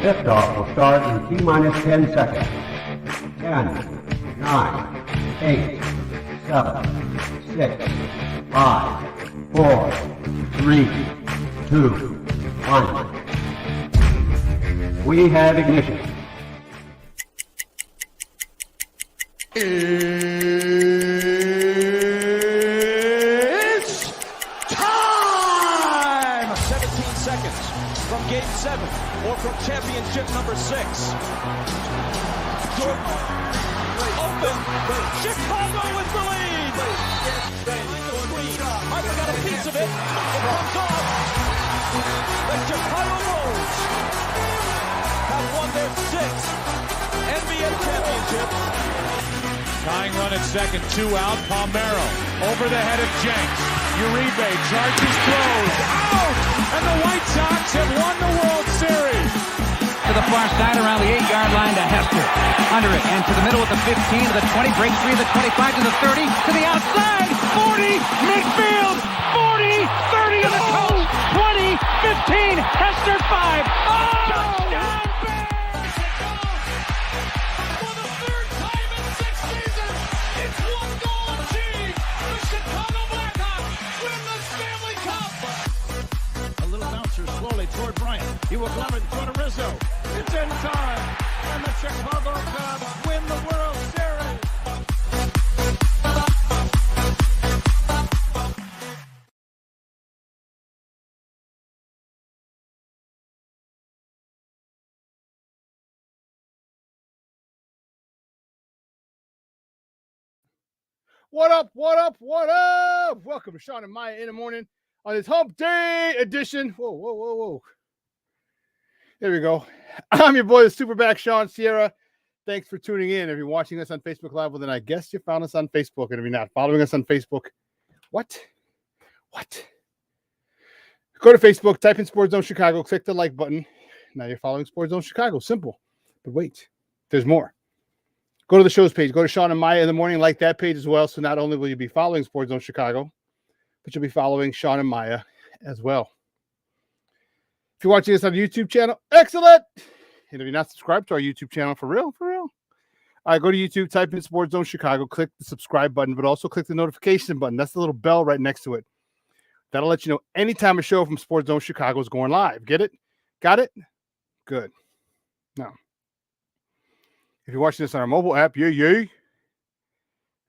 Liftoff will start in T-minus 10 seconds. 10, 9, 8, 7, 6, 5, 4, 3, 2, 1. We have ignition. It's time! 17 seconds from Game 7 or from championship number 6. Jordan, open. Chicago with the lead. Harper got a piece of it. It comes off. The Chicago Bulls have won their 6th NBA championship. Tying run at second, 2 out. Palmero over the head of Jenks. Uribe charges, throws, out! And the White Sox have won the World Series. To the far side around the 8-yard line to Hester. Under it and to the middle at the 15, to the 20, breaks free to the 25, to the 30, to the outside, 40, midfield, 40, 30 in the coast, 20, 15, Hester 5. Oh! Touchdown! Toward Bryant. He will glove it toward Rizzo. It's in time. And the Chicago Cubs win the World Series. What up? What up? What up? Welcome to Shawn and Maya in the morning on this Hump Day edition. Whoa. There we go. I'm your boy, the SuperBack, Shawn Sierra. Thanks for tuning in. If you're watching us on Facebook Live, well, then I guess you found us on Facebook. And if you're not following us on Facebook, what? Go to Facebook, type in Sports Zone Chicago, click the like button. Now you're following Sports Zone Chicago. Simple. But wait, there's more. Go to the show's page. Go to Shawn and Maya in the morning, like that page as well. So not only will you be following Sports Zone Chicago, but you'll be following Shawn and Maya as well. If you're watching this on the YouTube channel, excellent. And if you're not subscribed to our YouTube channel, for real. All right, go to YouTube, type in Sports Zone Chicago, click the subscribe button, but also click the notification button. That's the little bell right next to it. That'll let you know anytime a show from Sports Zone Chicago is going live. Get it? Got it? Good. Now, if you're watching this on our mobile app, yay.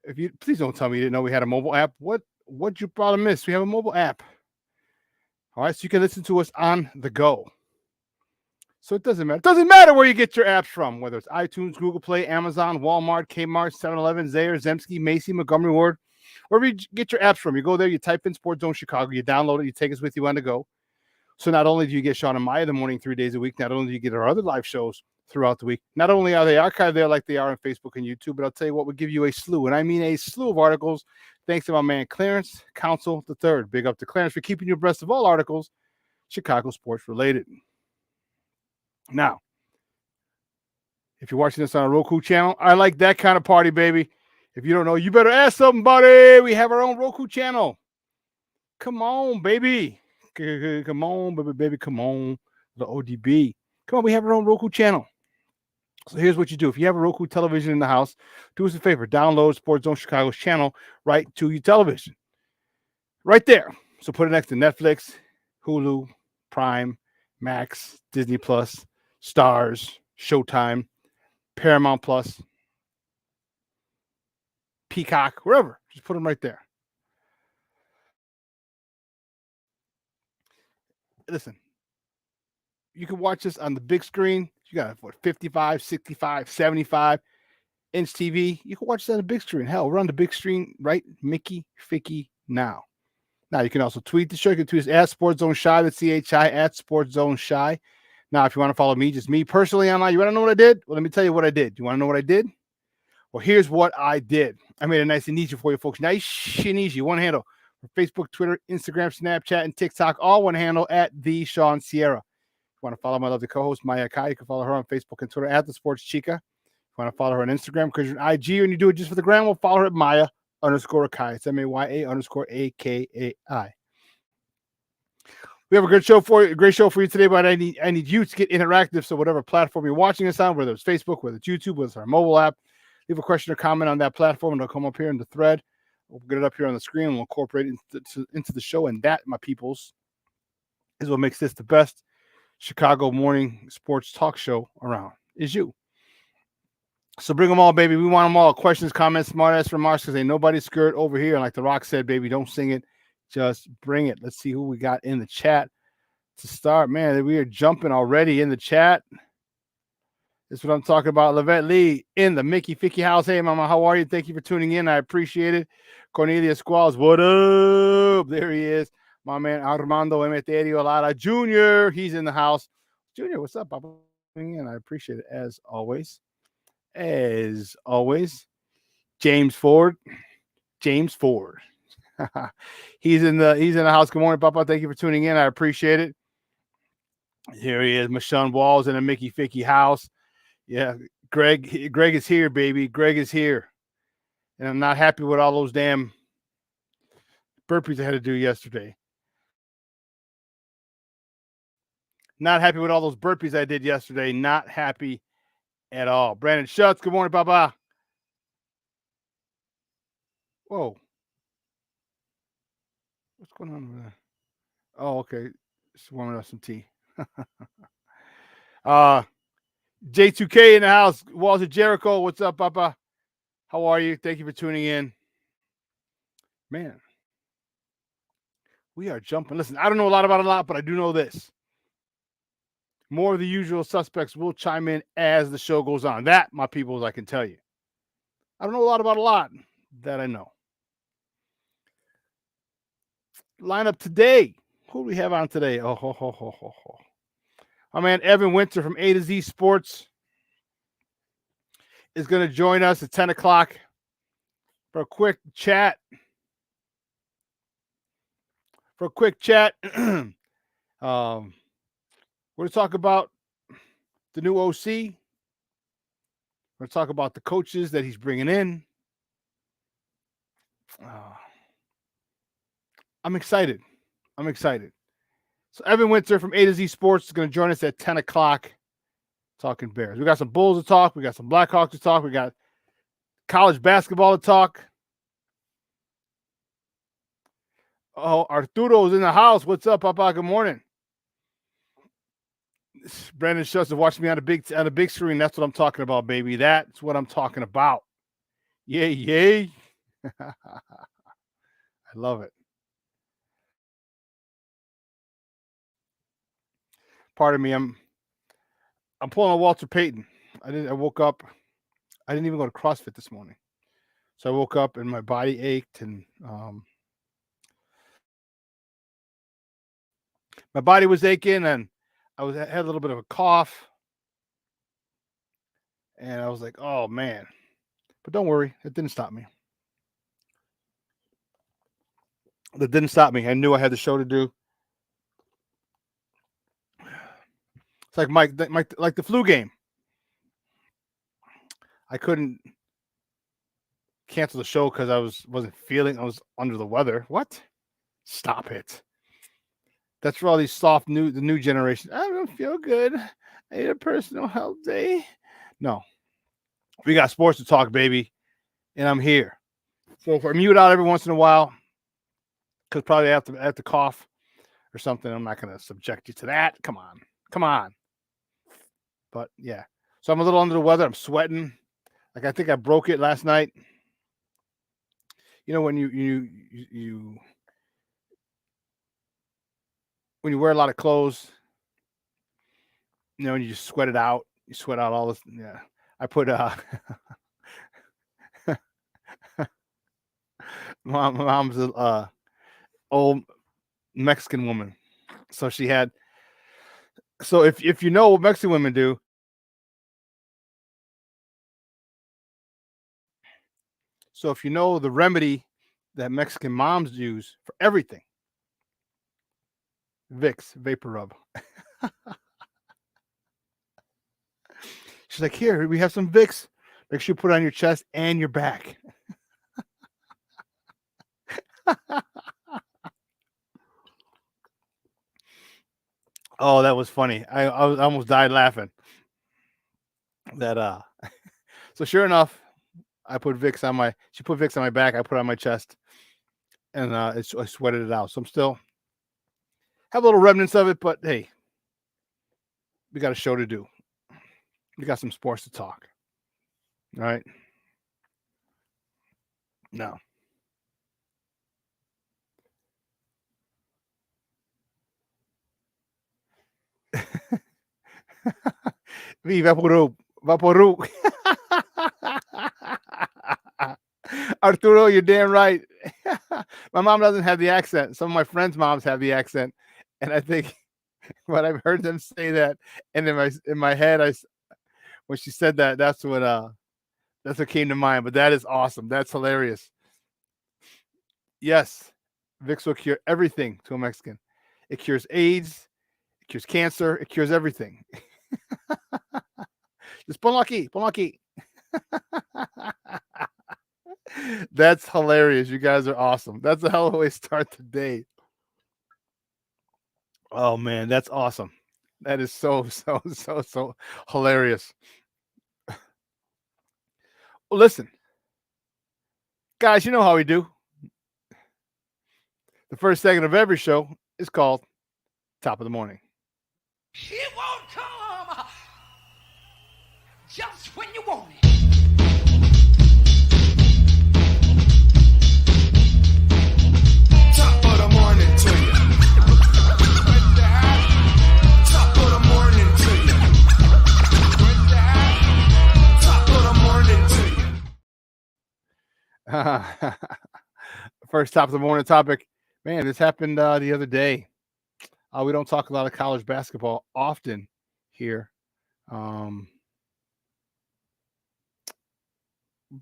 If you please don't tell me you didn't know we had a mobile app. What'd you probably miss? We have a mobile app. All right, so you can listen to us on the go. So it doesn't matter. It doesn't matter where you get your apps from, whether it's iTunes, Google Play, Amazon, Walmart, Kmart, 7-Eleven, Zaire, Zemsky, Macy, Montgomery Ward, wherever you get your apps from. You go there, you type in Sports Zone Chicago, you download it, you take us with you on the go. So not only do you get Shawn and Maya in the morning 3 days a week, not only do you get our other live shows throughout the week, not only are they archived there like they are on Facebook and YouTube, but I'll tell you what, we'll give you a slew, and I mean a slew of articles, thanks to my man Clarence Council III. Big up to Clarence for keeping you abreast of all articles Chicago sports related. Now, if you're watching this on a Roku channel, I like that kind of party, baby. If you don't know, you better ask somebody. We have our own Roku channel. Come on, baby. Come on, baby. Come on. The ODB. Come on, we have our own Roku channel. So here's what you do. If you have a Roku television in the house, do us a favor. Download Sports Zone Chicago's channel right to your television. Right there. So put it next to Netflix, Hulu, Prime, Max, Disney Plus, Stars, Showtime, Paramount Plus, Peacock, wherever. Just put them right there. Listen, you can watch this on the big screen. You got 55, 65, 75 inch TV. You can watch this on the big screen. Hell, we're on the big screen, right? Mickey, Ficky, now. Now, you can also tweet the show. You can tweet us at Sports Zone Shy, that's CHI, at Sports Zone Shy. Now, if you want to follow me, just me personally online, you want to know what I did? Well, let me tell you what I did. You want to know what I did? Well, here's what I did. I made it nice and easy for you folks. Nice and easy. One handle. Facebook, Twitter, Instagram, Snapchat, and TikTok. All one handle at The Shawn Sierra. If you want to follow my lovely co-host, Maya Kai, you can follow her on Facebook and Twitter at The Sports Chica. If you want to follow her on Instagram because you're an IG and you do it just for the gram, we'll follow her at Maya _Akai. It's MAYA_AKAI. We have a great show for you today, but I need you to get interactive. So whatever platform you're watching us on, whether it's Facebook, whether it's YouTube, whether it's our mobile app, leave a question or comment on that platform, and it'll come up here in the thread. We'll get it up here on the screen, and we'll incorporate it into the show. And that, my peoples, is what makes this the best Chicago morning sports talk show around, is you. So bring them all, baby. We want them all. Questions, comments, smart-ass remarks, because ain't nobody scared over here. And like The Rock said, baby, don't sing it. Just bring it. Let's see who we got in the chat to start. Man, we are jumping already in the chat. This is what I'm talking about. Lavette Lee in the Mickey Ficky house. Hey, mama, how are you? Thank you for tuning in. I appreciate it. Cornelius Squalls, what up? There he is. My man Armando Emeterio Lara Jr. He's in the house. Junior, what's up, Papa? And I appreciate it as always. As always. James Ford. He's in the house. Good morning, Papa. Thank you for tuning in. I appreciate it. Here he is, Michonne Walls in a Mickey Ficky house. Yeah, Greg is here, baby. Greg is here. And I'm not happy with all those damn burpees I had to do yesterday. Not happy with all those burpees I did yesterday. Not happy at all. Brandon Schutz, good morning, Papa. Whoa. What's going on over there? Oh, okay. Just warming up some tea. J2K in the house. Walls of Jericho. What's up, Papa? How are you? Thank you for tuning in. Man, we are jumping. Listen, I don't know a lot, but I do know this. More of the usual suspects will chime in as the show goes on. That, my people, I can tell you. I don't know a lot that I know. Lineup today. Who do we have on today? Oh, ho, ho, ho, ho, ho. My man Evan Winter from A to Z Sports is going to join us at 10 o'clock for a quick chat. We're going to talk about the new OC. We're going to talk about the coaches that he's bringing in. I'm excited. So Evan Winter from A to Z Sports is going to join us at 10 o'clock talking Bears. We got some Bulls to talk. We got some Blackhawks to talk. We got college basketball to talk. Oh, Arturo's in the house. What's up, Papa? Good morning. Brandon Schutz is watching me on the big screen. That's what I'm talking about, baby. That's what I'm talking about. Yay. I love it. Pardon me, I'm pulling a Walter Payton. I woke up. I didn't even go to CrossFit this morning. So I woke up and my body ached, and my body was aching, and I had a little bit of a cough. And I was like, oh man. But don't worry, it didn't stop me. I knew I had the show to do. It's like like the flu game. I couldn't cancel the show because I wasn't feeling. I was under the weather. What? Stop it. That's for all these the new generation. I don't feel good. I need a personal health day. No. We got sports to talk, baby. And I'm here. So if I mute out every once in a while, because probably I have to cough or something, I'm not going to subject you to that. Come on. But yeah. So I'm a little under the weather. I'm sweating. Like I think I broke it last night. You know, when you wear a lot of clothes, you know, and you just sweat it out. You sweat out all this. Yeah. I put my mom's old Mexican woman. So she had. So if you know what Mexican women do, so if you know the remedy that Mexican moms use for everything, Vicks Vapor Rub. She's like, here, we have some Vicks. Make sure you put it on your chest and your back. Oh, that was funny. I almost died laughing. That So sure enough, she put Vicks on my back. I put it on my chest, and I sweated it out. So I'm still have a little remnants of it, but hey, we got a show to do. We got some sports to talk. All right. No. Vaporub. Vaporub. Arturo, you're damn right. My mom doesn't have the accent. Some of my friends' moms have the accent. And I think when I've heard them say that, and in my head, when she said that, that's what came to mind. But that is awesome. That's hilarious. Yes, Vicks will cure everything to a Mexican. It cures AIDS, it cures cancer, it cures everything. Just pon aquí, pon aquí. That's hilarious. You guys are awesome. That's a hell of a way to start the day. Oh man, that's awesome. That is so hilarious. Well, listen, guys, you know how we do. The first segment of every show is called Top of the Morning. It won't come just when you want it. Top of the morning to you. Top of the morning to you. Top of the morning to you. First top of the morning topic. Man, this happened the other day. We don't talk a lot of college basketball often here.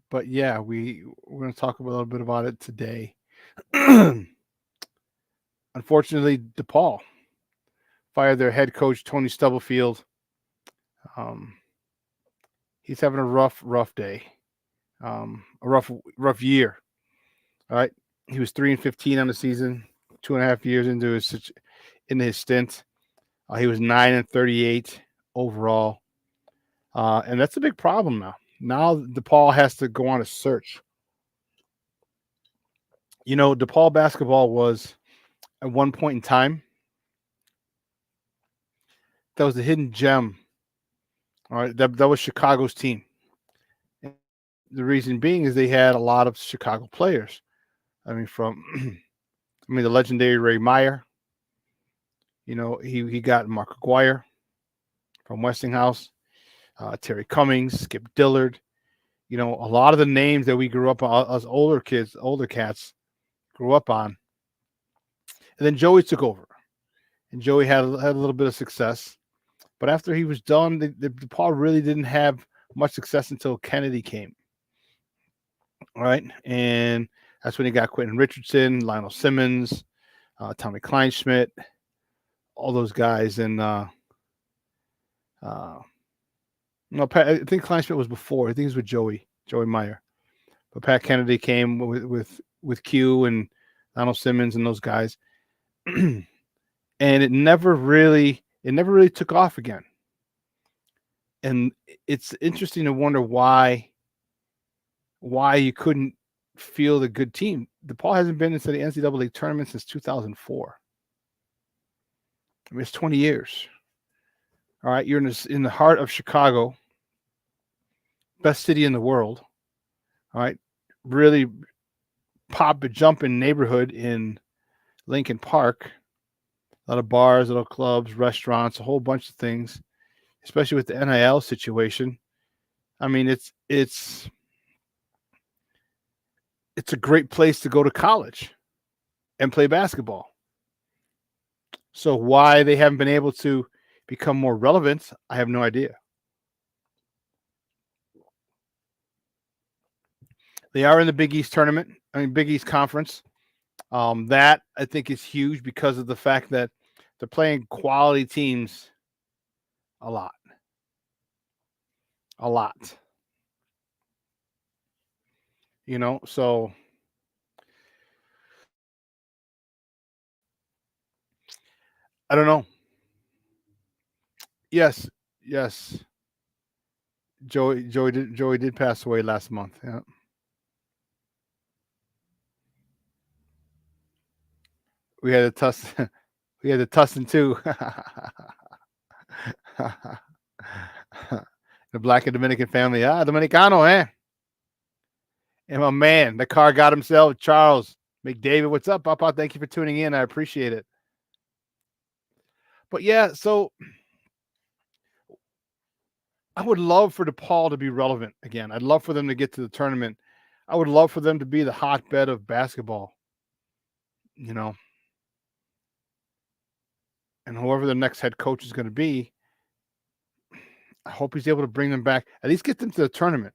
But yeah, we're going to talk a little bit about it today. Unfortunately, DePaul fired their head coach, Tony Stubblefield. He's having a rough day, a rough year. All right. He was 3-15 on the season, 2.5 years into his stint. He was 9-38 overall. And that's a big problem now. Now DePaul has to go on a search. You know, DePaul basketball was at one point in time, that was a hidden gem. All right, that was Chicago's team. And the reason being is they had a lot of Chicago players. I mean, the legendary Ray Meyer. You know, he got Mark Aguirre from Westinghouse, Terry Cummings, Skip Dillard. You know, a lot of the names that we grew up on, us older cats grew up on. And then Joey took over, and Joey had a little bit of success. But after he was done, DePaul really didn't have much success until Kennedy came. All right, and that's when he got Quentin Richardson, Lionel Simmons, Tommy Kleinschmidt, all those guys. And no, I think Kleinschmidt was before. I think he was with Joey Meyer. But Pat Kennedy came with Q and Lionel Simmons and those guys. And it never really took off again. And it's interesting to wonder why you couldn't field a good team. DePaul hasn't been into the NCAA tournament since 2004. I mean, it's 20 years. All right, you're in the heart of Chicago, best city in the world. All right, really jumping neighborhood in Lincoln Park. A lot of bars, little clubs, restaurants, a whole bunch of things, especially with the NIL situation. I mean, it's a great place to go to college and play basketball. So why they haven't been able to become more relevant, I have no idea. They are in the Big East tournament. Big East Conference. That I think is huge because of the fact that they're playing quality teams a lot. You know, so I don't know. Yes, yes. Joey did pass away last month. Yeah. We had a Tussin. We had the Tussin too. The Black and Dominican family. Dominicano, eh? And my man, the car got himself, Charles McDavid. What's up, Papa? Thank you for tuning in. I appreciate it. But yeah, so I would love for DePaul to be relevant again. I'd love for them to get to the tournament. I would love for them to be the hotbed of basketball, you know. And whoever the next head coach is going to be, I hope he's able to bring them back. At least get them to the tournament.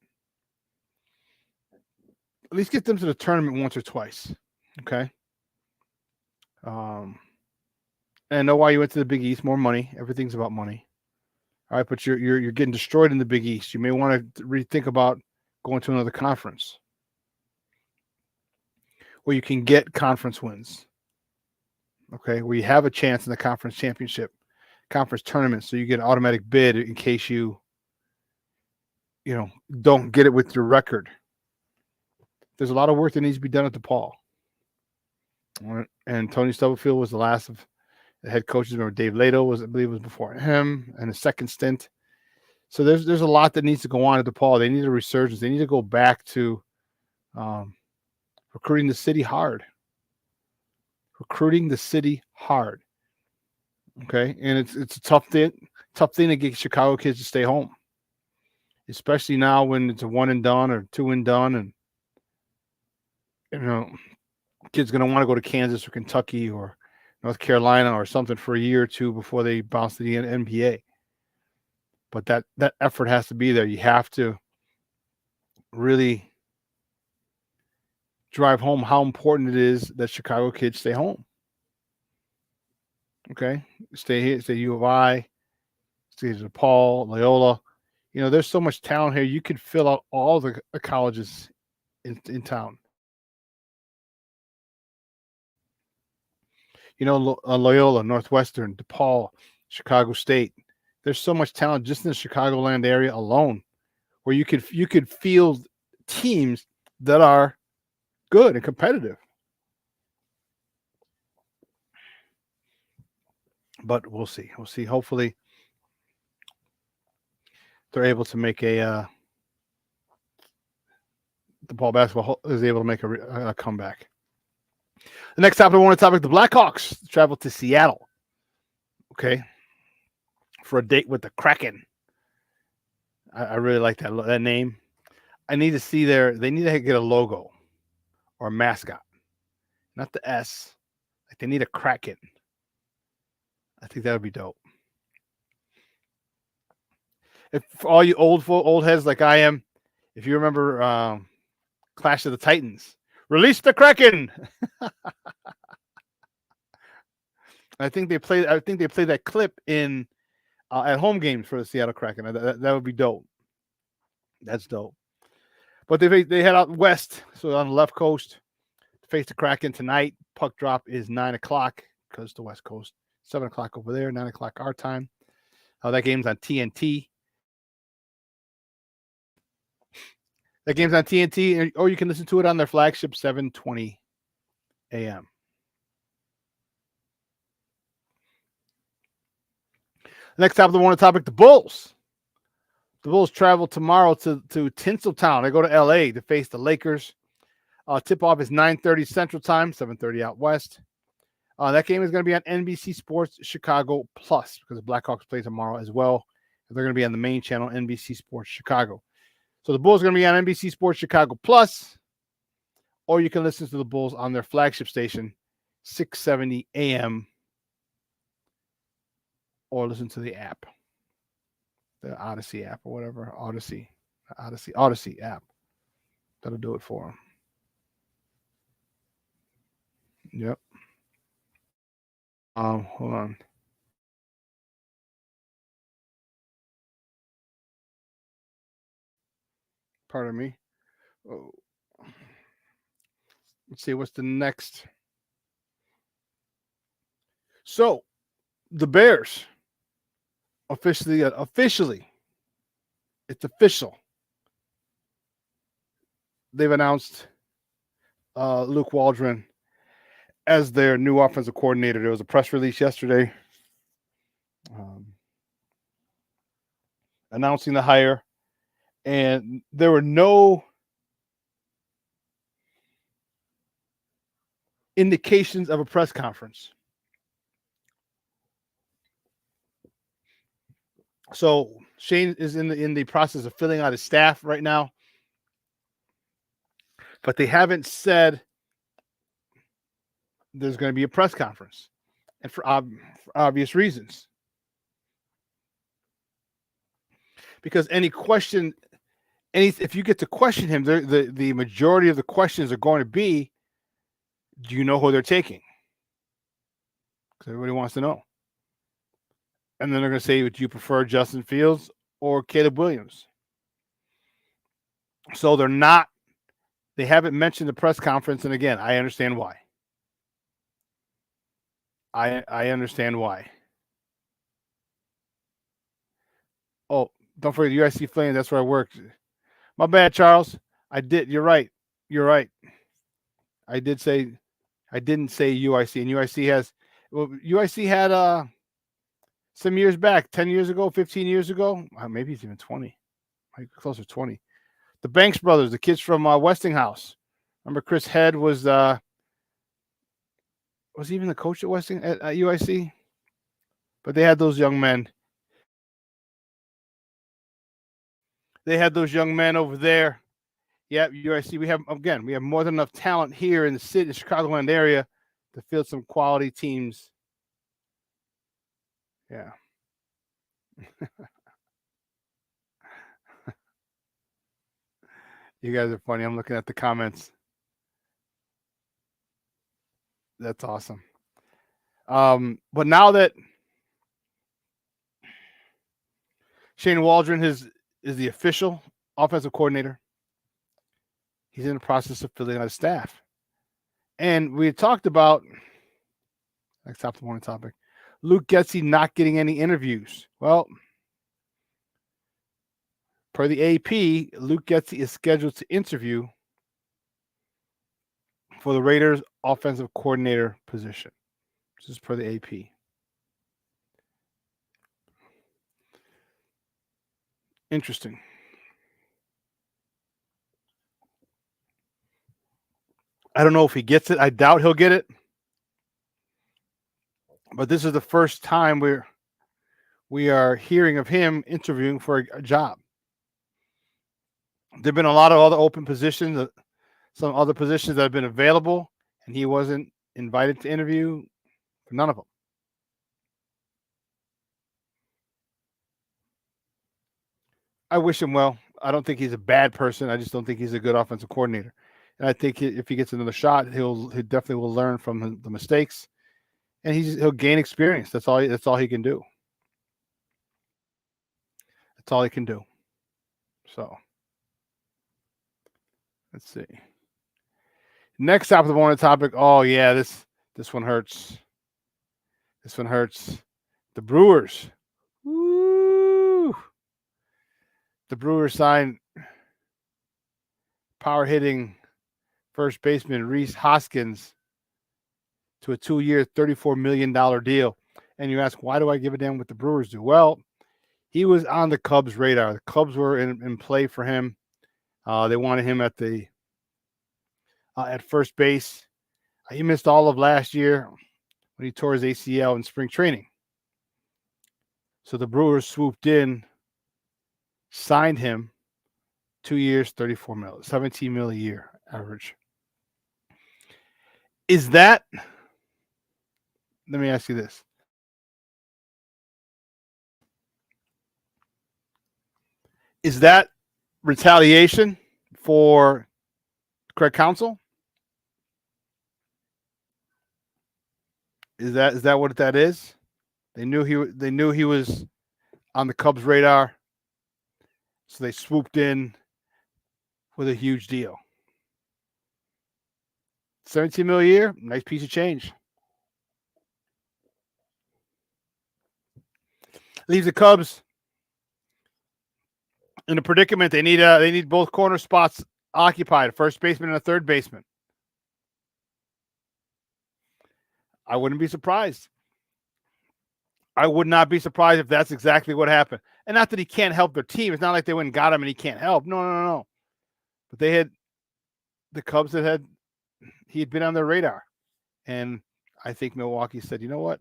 At least get them to the tournament once or twice. Okay. And I know why you went to the Big East. More money. Everything's about money. All right, but you're getting destroyed in the Big East. You may want to rethink about going to another conference where you can get conference wins. Okay, where you have a chance in the conference championship, conference tournament, so you get an automatic bid in case you don't get it with your record. There's a lot of work that needs to be done at DePaul. All right. And Tony Stubblefield was the last of the head coaches. Remember, Dave Lato was before him, and his second stint. So there's a lot that needs to go on at DePaul. They need a resurgence. They need to go back to recruiting the city hard. Recruiting the city hard. Okay, and it's a tough thing to get Chicago kids to stay home, especially now when it's a one and done or two and done, and kids going to want to go to Kansas or Kentucky or North Carolina or something for a year or two before they bounce to the NBA. But that effort has to be there. You have to really drive home how important it is that Chicago kids stay home. Okay, stay here, stay U of I, stay at DePaul, Loyola. There's so much talent here. You could fill out all the colleges in town. Loyola, Northwestern, DePaul, Chicago State. There's so much talent just in the Chicagoland area alone, where you could field teams that are good and competitive. But we'll see. We'll see. Hopefully, they're able to make DePaul basketball is able to make a comeback. The next topic I want to topic: the Blackhawks travel to Seattle. Okay, for a date with the Kraken. I really like that name. I need to see they need to get a logo or a mascot, not the S. Like they need a Kraken. I think that would be dope. If for all you old heads like I am, if you remember Clash of the Titans, release the Kraken. I think they played that clip in at home games for the Seattle Kraken. That would be dope. That's dope. But they head out west, so on the left coast to face the Kraken tonight. Puck drop is 9:00 because the West Coast. 7:00 over there, 9:00 our time. That game's on TNT. That game's on TNT, or you can listen to it on their flagship 7:20 a.m. Next topic, the Bulls. The Bulls travel tomorrow to Tinseltown. They go to L.A. to face the Lakers. Tip-off is 9:30 Central Time, 7:30 out west. That game is going to be on NBC Sports Chicago Plus because the Blackhawks play tomorrow as well. They're going to be on the main channel, NBC Sports Chicago. So the Bulls are going to be on NBC Sports Chicago Plus, or you can listen to the Bulls on their flagship station, 670 AM, or listen to the app, the Odyssey app or whatever, Odyssey app. That'll do it for them. Yep. Hold on. Pardon me. Oh. Let's see what's the next. So, the Bears officially, it's official. They've announced Luke Waldron as their new offensive coordinator. There was a press release yesterday announcing the hire, and there were no indications of a press conference. So Shane is in the process of filling out his staff right now, but they haven't said there's going to be a press conference, and for obvious reasons. Because if you get to question him, the majority of the questions are going to be, do you know who they're taking? Because everybody wants to know. And then they're going to say, would you prefer Justin Fields or Caleb Williams? So they haven't mentioned the press conference. And again, I understand why. I understand why. Oh, don't forget USC Flame. That's where I worked. My bad, Charles. I did. You're right. I didn't say UIC, and UIC had some years back, 10 years ago, 15 years ago, maybe it's even 20, closer to 20. The Banks brothers, the kids from Westinghouse. Remember Chris Head was he even the coach at UIC? But they had those young men. They had those young men over there. Yeah, UIC. We have more than enough talent here in the city, the Chicagoland area, to field some quality teams. Yeah. You guys are funny. I'm looking at the comments. That's awesome. But now that Shane Waldron is the official offensive coordinator, he's in the process of filling out his staff. And we had talked about, next top of the morning topic, Luke Getsy not getting any interviews. Well, per the AP, Luke Getsy is scheduled to interview for the Raiders offensive coordinator position. This is per the AP. Interesting. I don't know if he gets it. I doubt he'll get it. But this is the first time we are hearing of him interviewing for a job. There have been a lot of other open positions, some other positions that have been available, and he wasn't invited to interview for none of them. I wish him well. I don't think he's a bad person. I just don't think he's a good offensive coordinator. And I think if he gets another shot, he definitely will learn from the mistakes, and he'll gain experience. That's all he can do. That's all he can do. So let's see. Next top of the morning topic. Oh yeah, this one hurts. This one hurts. The Brewers. Woo! The Brewers signed power hitting first baseman Rhys Hoskins to a 2-year, $34 million deal. And you ask, why do I give a damn what the Brewers do? Well, he was on the Cubs' radar. The Cubs were in play for him. They wanted him at first base. He missed all of last year when he tore his ACL in spring training. So the Brewers swooped in, signed him 2 years, $34 million, $17 million a year average. Let me ask you this. Is that retaliation for Craig Counsell? Is that what that is? They knew he was on the Cubs' radar, so they swooped in with a huge deal. $17 million a year, nice piece of change. Leaves the Cubs in a predicament. They need both corner spots occupied, first baseman and a third baseman. I wouldn't be surprised. I would not be surprised if that's exactly what happened. And not that he can't help their team. It's not like they went and got him and he can't help. No. But the Cubs he had been on their radar. And I think Milwaukee said, you know what?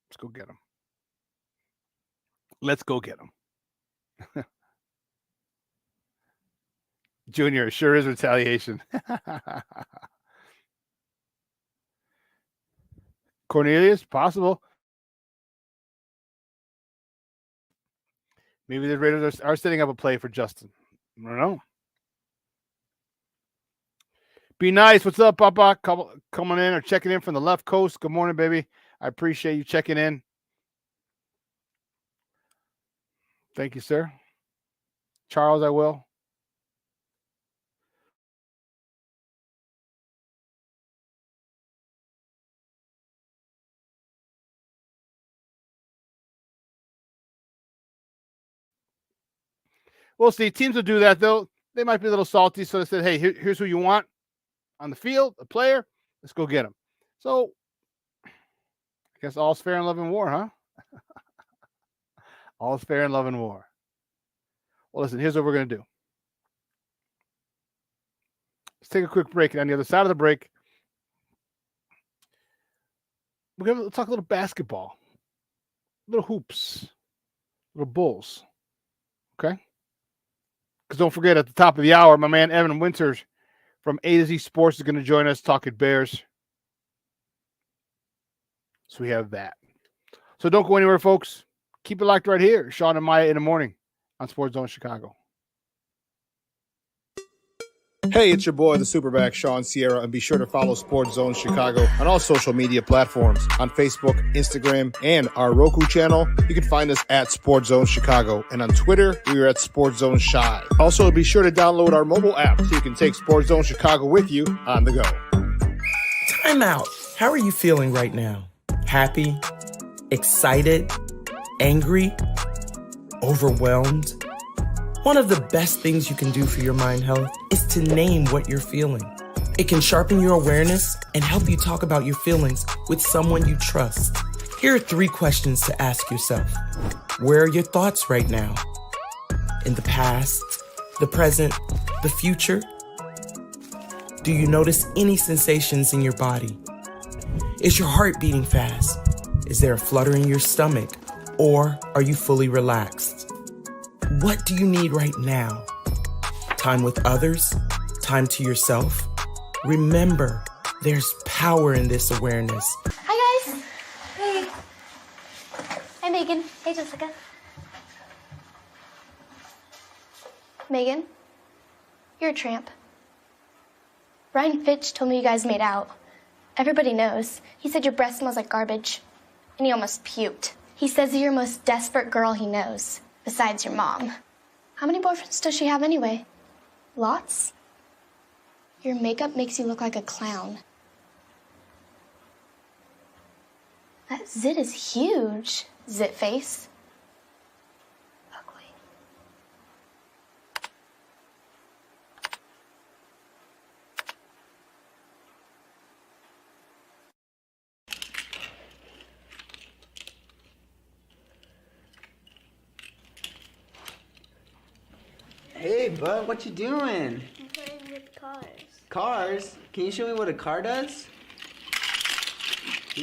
Let's go get him. Let's go get him. Junior, sure is retaliation. Cornelius, possible. Maybe the Raiders are setting up a play for Justin. I don't know. Be nice. What's up, Papa? Coming in or checking in from the left coast. Good morning, baby. I appreciate you checking in. Thank you, sir. Charles, I will. We'll see. Teams will do that, though. They might be a little salty, so they said, hey, here's who you want on the field, a player. Let's go get him. So, I guess all's fair in love and war, huh? All's fair in love and war. Well, listen, here's what we're going to do. Let's take a quick break, and on the other side of the break, we're going to talk a little basketball, little hoops, little bulls, okay? Because don't forget, at the top of the hour, my man Evan Winters from A to Z Sports is going to join us talking Bears. So we have that. So don't go anywhere, folks. Keep it locked right here. Shawn and Maya in the morning on Sports Zone Chicago. Hey, it's your boy, the SuperBack, Shawn Sierra, and be sure to follow Sports Zone Chicago on all social media platforms, on Facebook, Instagram, and our Roku channel. You can find us at Sports Zone Chicago, and on Twitter, we are at Sports Zone Shy. Also, be sure to download our mobile app so you can take Sports Zone Chicago with you on the go. Time out. How are you feeling right now? Happy? Excited? Angry? Overwhelmed? One of the best things you can do for your mind health is to name what you're feeling. It can sharpen your awareness and help you talk about your feelings with someone you trust. Here are 3 questions to ask yourself. Where are your thoughts right now? In the past, the present, the future? Do you notice any sensations in your body? Is your heart beating fast? Is there a flutter in your stomach? Or are you fully relaxed? What do you need right now? Time with others? Time to yourself? Remember, there's power in this awareness. Hi, guys. Hey. Hi, Megan. Hey, Jessica. Megan, you're a tramp. Brian Fitch told me you guys made out. Everybody knows. He said your breath smells like garbage. And he almost puked. He says you're the most desperate girl he knows. Besides your mom. How many boyfriends does she have anyway? Lots? Your makeup makes you look like a clown. That zit is huge, zit face. Ugly. Hey, bud, what you doing? I'm playing with cars. Cars? Can you show me what a car does?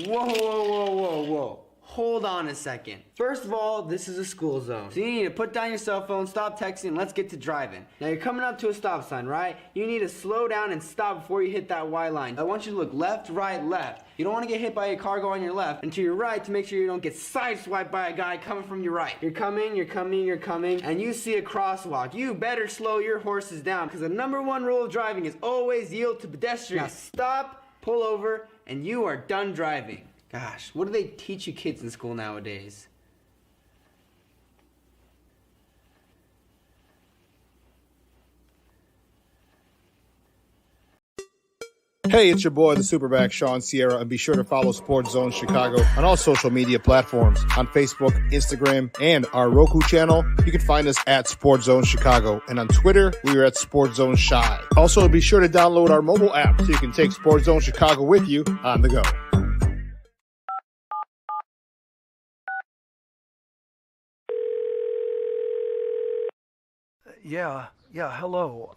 Whoa. Hold on a second. First of all, this is a school zone. So you need to put down your cell phone, stop texting, and let's get to driving. Now you're coming up to a stop sign, right? You need to slow down and stop before you hit that Y line. I want you to look left, right, left. You don't want to get hit by a car going on your left, and to your right to make sure you don't get sideswiped by a guy coming from your right. You're coming, and you see a crosswalk. You better slow your horses down, because the #1 rule of driving is always yield to pedestrians. Now stop, pull over, and you are done driving. Gosh, what do they teach you kids in school nowadays? Hey, it's your boy, the SuperBack, Shawn Sierra, and be sure to follow Sports Zone Chicago on all social media platforms on Facebook, Instagram, and our Roku channel. You can find us at Sports Zone Chicago, and on Twitter, we are at Sports Zone Shy. Also, be sure to download our mobile app so you can take Sports Zone Chicago with you on the go. Yeah, hello.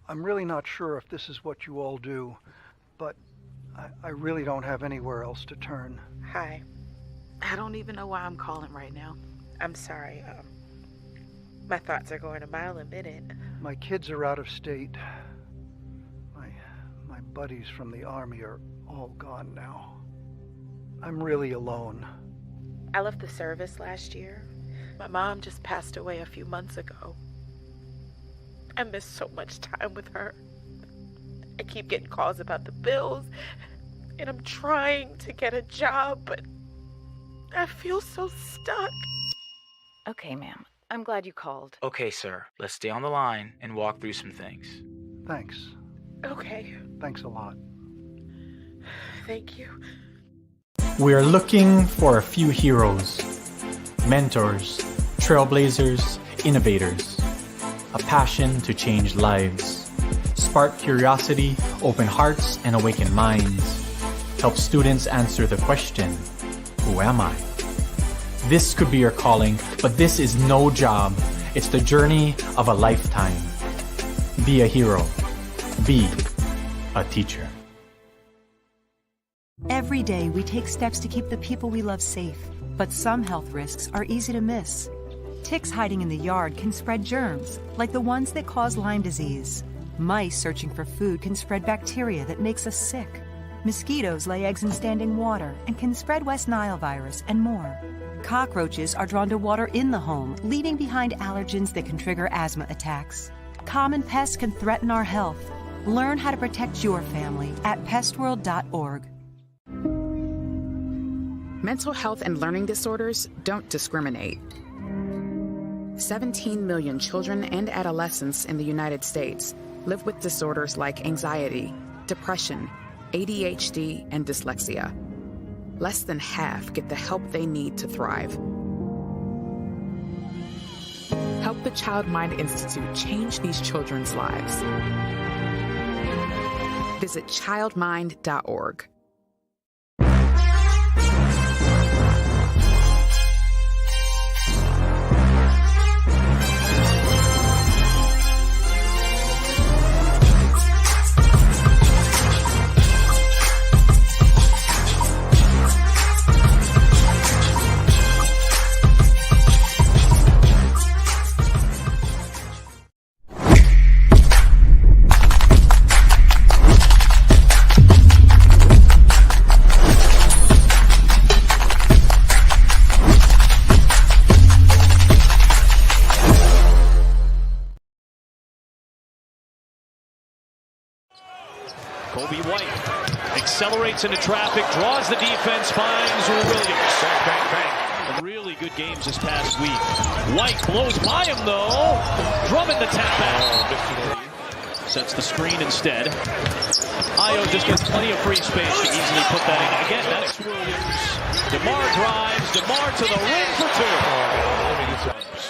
I'm really not sure if this is what you all do, but I really don't have anywhere else to turn. Hi. I don't even know why I'm calling right now. I'm sorry. My thoughts are going a mile a minute. My kids are out of state. My buddies from the army are all gone now. I'm really alone. I left the service last year. My mom just passed away a few months ago. I miss so much time with her. I keep getting calls about the bills, and I'm trying to get a job, but I feel so stuck. Okay, ma'am. I'm glad you called. Okay, sir. Let's stay on the line and walk through some things. Thanks. Okay. Thanks a lot. Thank you. We are looking for a few heroes, mentors, trailblazers, innovators. A passion to change lives, spark curiosity, open hearts, and awaken minds. Help students answer the question, who am I? This could be your calling, but this is no job. It's the journey of a lifetime. Be a hero. Be a teacher. Every day we take steps to keep the people we love safe, but some health risks are easy to miss. Ticks hiding in the yard can spread germs, like the ones that cause Lyme disease. Mice searching for food can spread bacteria that makes us sick. Mosquitoes lay eggs in standing water and can spread West Nile virus and more. Cockroaches are drawn to water in the home, leaving behind allergens that can trigger asthma attacks. Common pests can threaten our health. Learn how to protect your family at pestworld.org. Mental health and learning disorders don't discriminate. 17 million children and adolescents in the United States live with disorders like anxiety, depression, ADHD, and dyslexia. Less than half get the help they need to thrive. Help the Child Mind Institute change these children's lives. Visit childmind.org. Kobe White accelerates into traffic, draws the defense, finds Williams. Bang, bang, bang. Really good games this past week. White blows by him, though. Drummond the tap out. Sets the screen instead. Io just has plenty of free space to easily put that in. Again, that's Williams. DeMar drives. DeMar to the rim for two.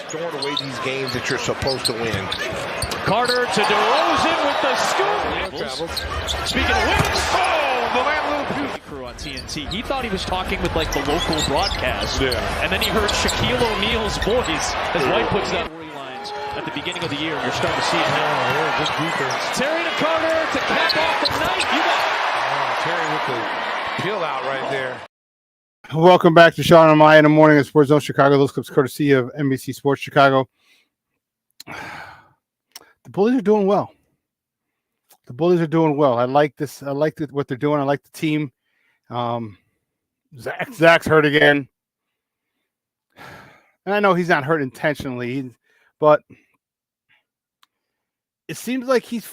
Storing away these games that you're supposed to win. Carter to DeRozan with the scoop. Speaking of wins, the man crew on TNT. He thought he was talking with like the local broadcast, and then he heard Shaquille O'Neal's voice as White puts that lines at the beginning of the year. You're starting to see it now. Good defense. Terry to Carter to cap off the night. You got Terry with the peel out right there. Welcome back to Shawn and Maya in the morning at Sports Zone Chicago. Those clips courtesy of NBC Sports Chicago. The Bullies are doing well. The Bullies are doing well. I like this. I like what they're doing. I like the team. Zach's hurt again. And I know he's not hurt intentionally, but it seems like he's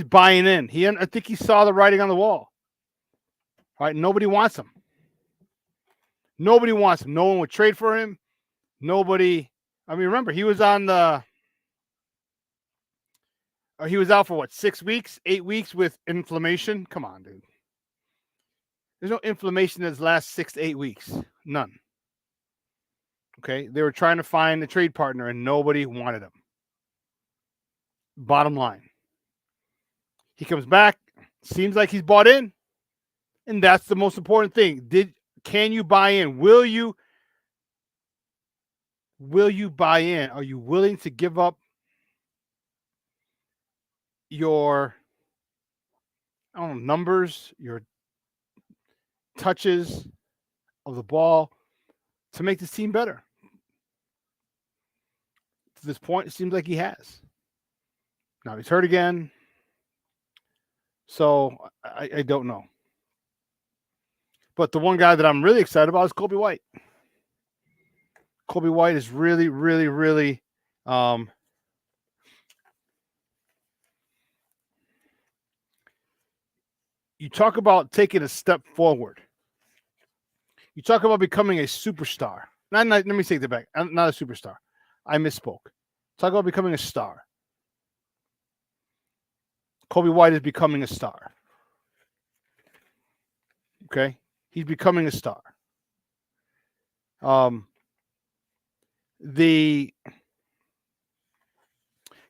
buying in. I think he saw the writing on the wall. All right, nobody wants him. Nobody wants him. No one would trade for him. Nobody. I mean, remember, he was on the He was out for what, 6 weeks, 8 weeks with inflammation? Come on, dude. There's no inflammation that's last 6 to 8 weeks. None. Okay, they were trying to find a trade partner and nobody wanted him. Bottom line. He comes back, seems like he's bought in, and that's the most important thing. Can you buy in? Will you buy in? Are you willing to give up your, I don't know, numbers, your touches of the ball to make this team better? To this point, it seems like he has. Now he's hurt again. So I don't know. But the one guy that I'm really excited about is Kobe White. Kobe White is really, really, really you talk about taking a step forward. You talk about becoming a superstar. Let me take that back. I'm not a superstar. I misspoke. Talk about becoming a star. Kobe White is becoming a star. Okay? He's becoming a star. The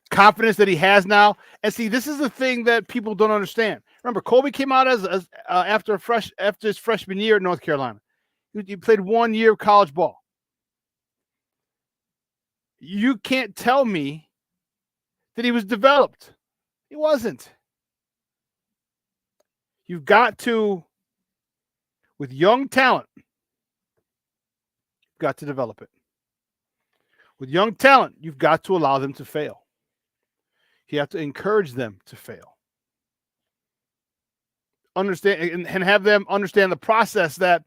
confidence that he has now, and see, this is the thing that people don't understand. Remember, Kobe came out as after his freshman year at North Carolina. He played 1 year of college ball. You can't tell me that he was developed. He wasn't. You've got to, with young talent, you've got to develop it. With young talent, you've got to allow them to fail. You have to encourage them to fail. Understand and have them understand the process that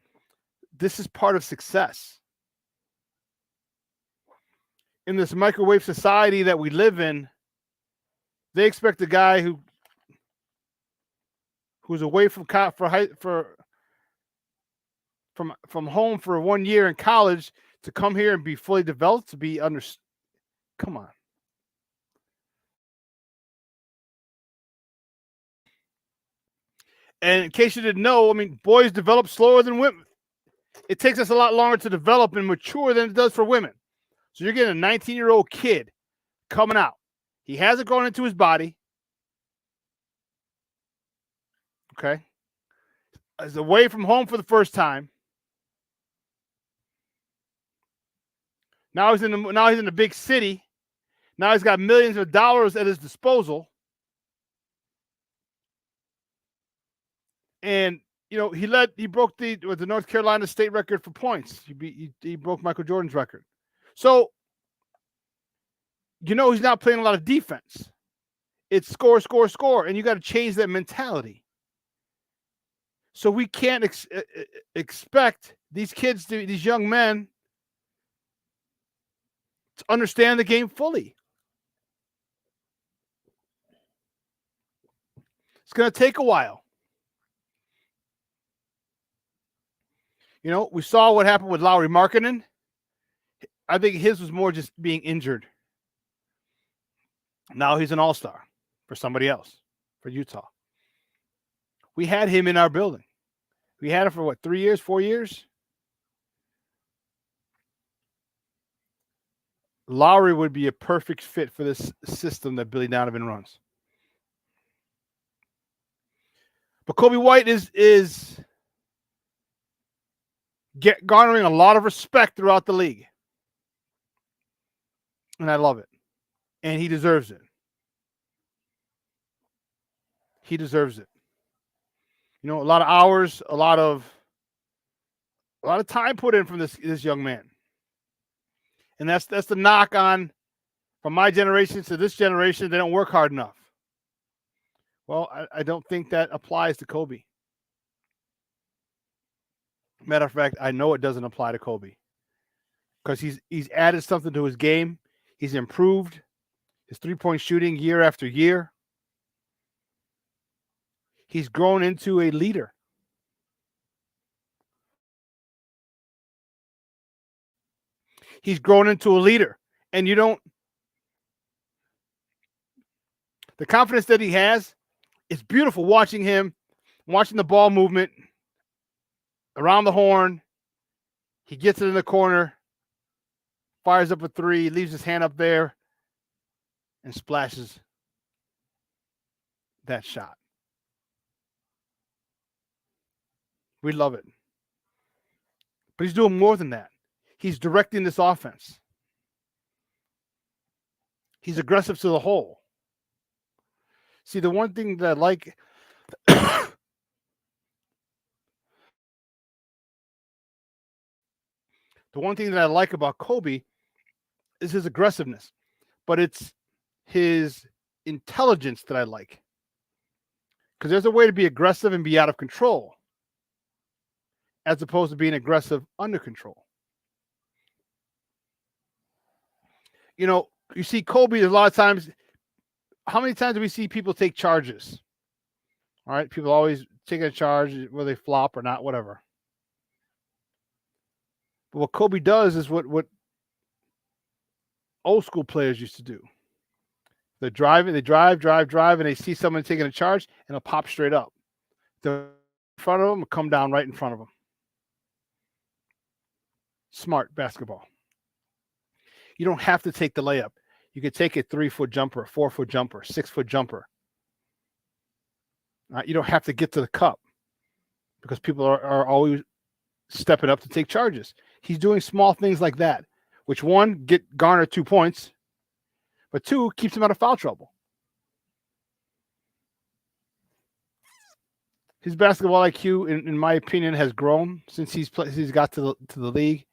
this is part of success. In this microwave society that we live in, they expect a guy who's away from home for 1 year in college to come here and be fully developed, to be come on. And in case you didn't know, I mean, boys develop slower than women. It takes us a lot longer to develop and mature than it does for women. So you're getting a 19-year-old kid coming out. He hasn't gone into his body. Okay. He's away from home for the first time. Now he's in the big city. Now he's got millions of dollars at his disposal. And he broke the North Carolina state record for points. He broke Michael Jordan's record. So he's not playing a lot of defense. It's score, score, score, and you got to change that mentality. So we can't expect these kids, these young men, to understand the game fully. It's going to take a while. We saw what happened with Lauri Markkanen. I think his was more just being injured. Now he's an all-star for somebody else, for Utah. We had him in our building. We had him for 3 years, 4 years? Lauri would be a perfect fit for this system that Billy Donovan runs. But Kobe White is garnering a lot of respect throughout the league. And I love it. And he deserves it. He deserves it. A lot of hours, a lot of time put in from this young man. And that's the knock on, from my generation to this generation, they don't work hard enough. Well, I don't think that applies to Kobe. Matter of fact, I know it doesn't apply to Kobe, because he's added something to his game. He's improved his three-point shooting year after year. He's grown into a leader. He's grown into a leader. And the The confidence that he has, it's beautiful watching him, watching the ball movement around the horn. He gets it in the corner, fires up a three, leaves his hand up there, and splashes that shot. We love it. But he's doing more than that. He's directing this offense. He's aggressive to the hole. See, the one thing that I like the one thing that I like about Kobe is his aggressiveness, but it's his intelligence that I like. Because there's a way to be aggressive and be out of control, as opposed to being aggressive under control. You know, you see Kobe a lot of times. How many times do we see people take charges? All right, people always taking a charge, whether they flop or not, whatever. But what Kobe does is what old school players used to do. They're driving, they drive, and they see someone taking a charge, and it'll pop straight up. The in front of them will come down right in front of them. Smart basketball. You don't have to take the layup. You could take a 3-foot jumper, a 4-foot jumper, 6-foot jumper. You don't have to get to the cup because people are always stepping up to take charges. He's doing small things like that, which one, garner 2 points, but two, keeps him out of foul trouble. His basketball IQ, in my opinion, has grown since he's got to the league.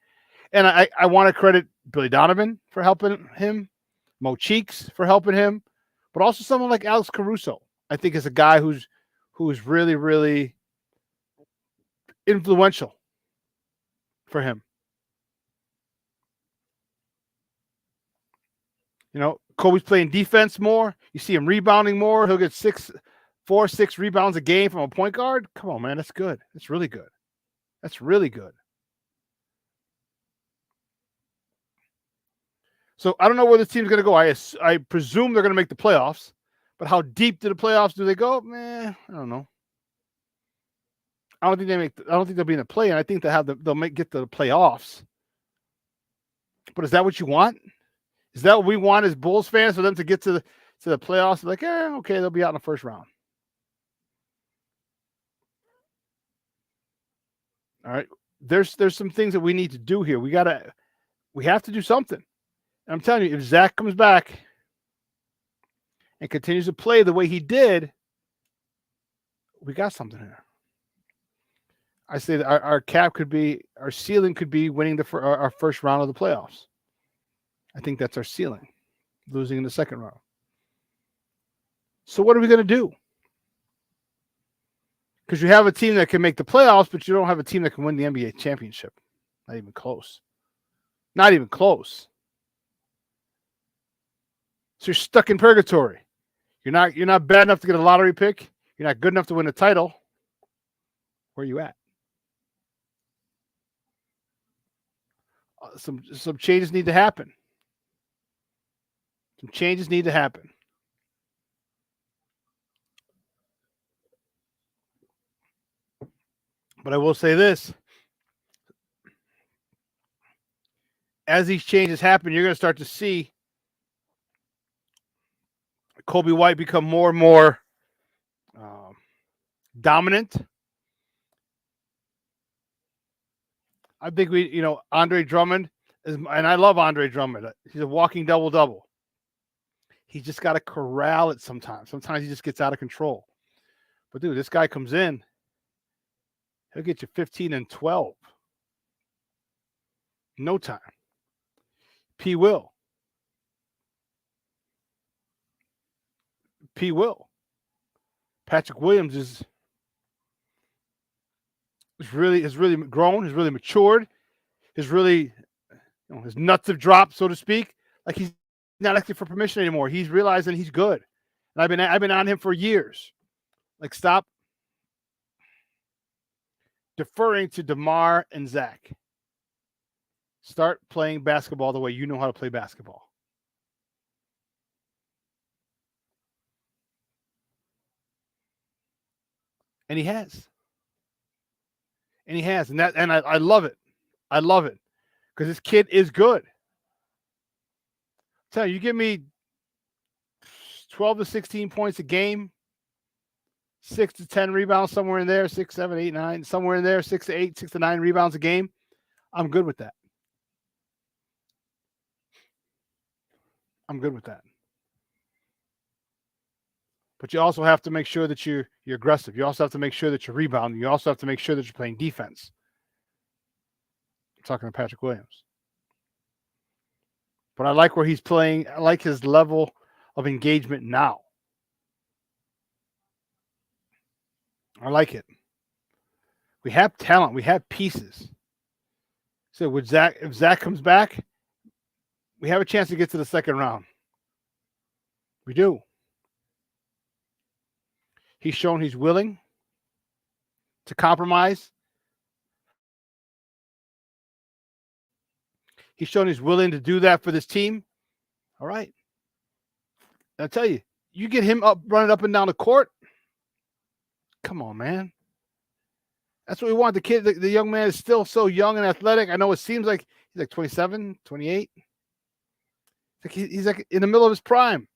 And I want to credit Billy Donovan for helping him, Mo Cheeks for helping him, but also someone like Alex Caruso, I think, is a guy who's really, really influential for him. You know, Kobe's playing defense more. You see him rebounding more. He'll get 4, 6 rebounds a game from a point guard. Come on, man. That's good. That's really good. That's really good. So I don't know where this team's going to go. I presume they're going to make the playoffs, but how deep to the playoffs do they go? I don't know. I don't think they'll be in the play, and I think they'll get to the playoffs. But is that what you want? Is that what we want as Bulls fans, for them to get to the playoffs? Like, okay, they'll be out in the first round. All right. There's some things that we need to do here. We have to do something. And I'm telling you, if Zach comes back and continues to play the way he did, we got something here. I say that our ceiling could be winning our first round of the playoffs. I think that's our ceiling, losing in the second round. So what are we going to do? Because you have a team that can make the playoffs, but you don't have a team that can win the NBA championship. Not even close. Not even close. So you're stuck in purgatory. You're not bad enough to get a lottery pick. You're not good enough to win a title. Where are you at? Some changes need to happen. Some changes need to happen. But I will say this. As these changes happen, you're going to start to see Kobe White become more and more dominant. I think Andre Drummond and I love Andre Drummond. He's a walking double-double. He's just got to corral it sometimes. Sometimes he just gets out of control. But dude, this guy comes in, he'll get you 15 and 12. No time. P. Will. Patrick Williams has really grown, has really matured, his nuts have dropped, so to speak. Like, he's not asking for permission anymore. He's realizing he's good. And I've been on him for years. Like, stop deferring to DeMar and Zach. Start playing basketball the way you know how to play basketball. And he has. And he has. And I love it. I love it. Because this kid is good. Tell you give me 12 to 16 points a game, 6 to 10 rebounds, somewhere in there, 6, 7, 8, 9, somewhere in there, 6 to 8, 6 to 9 rebounds a game. I'm good with that. I'm good with that. But you also have to make sure that you're aggressive. You also have to make sure that you're rebounding. You also have to make sure that you're playing defense. I'm talking to Patrick Williams. But I like where he's playing. I like his level of engagement now. I like it. We have talent. We have pieces. So if Zach comes back, we have a chance to get to the second round. We do. He's shown he's willing to compromise. He's shown he's willing to do that for this team. All right. I tell you, you get him up, running up and down the court. Come on, man. That's what we want. The kid, the young man is still so young and athletic. I know it seems like he's like 27, 28. He's like in the middle of his prime.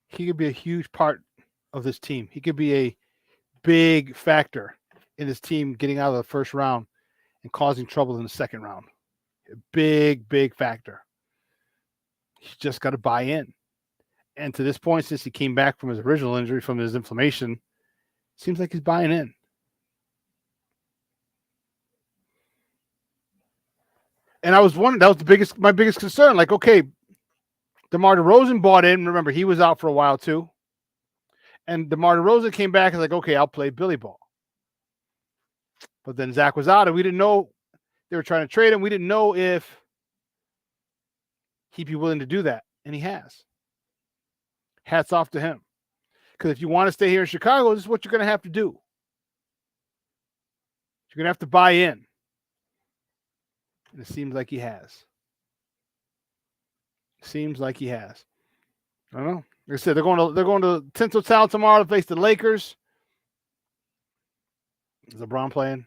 He could be a huge part of this team. He could be a big factor in this team getting out of the first round and causing trouble in the second round. A big, big factor. He's just got to buy in. And to this point, since he came back from his original injury, from his inflammation, seems like he's buying in. And I was wondering, that was my biggest concern. Like, okay, DeMar DeRozan bought in. Remember, he was out for a while too. And DeMar DeRozan came back and like, okay, I'll play Billy Ball. But then Zach was out, and we didn't know they were trying to trade him. We didn't know if he'd be willing to do that, and he has. Hats off to him. Because if you want to stay here in Chicago, this is what you're going to have to do. You're going to have to buy in. And it seems like he has. Seems like he has. I don't know. Like I said, they're going to Tinseltown tomorrow to face the Lakers. Is LeBron playing?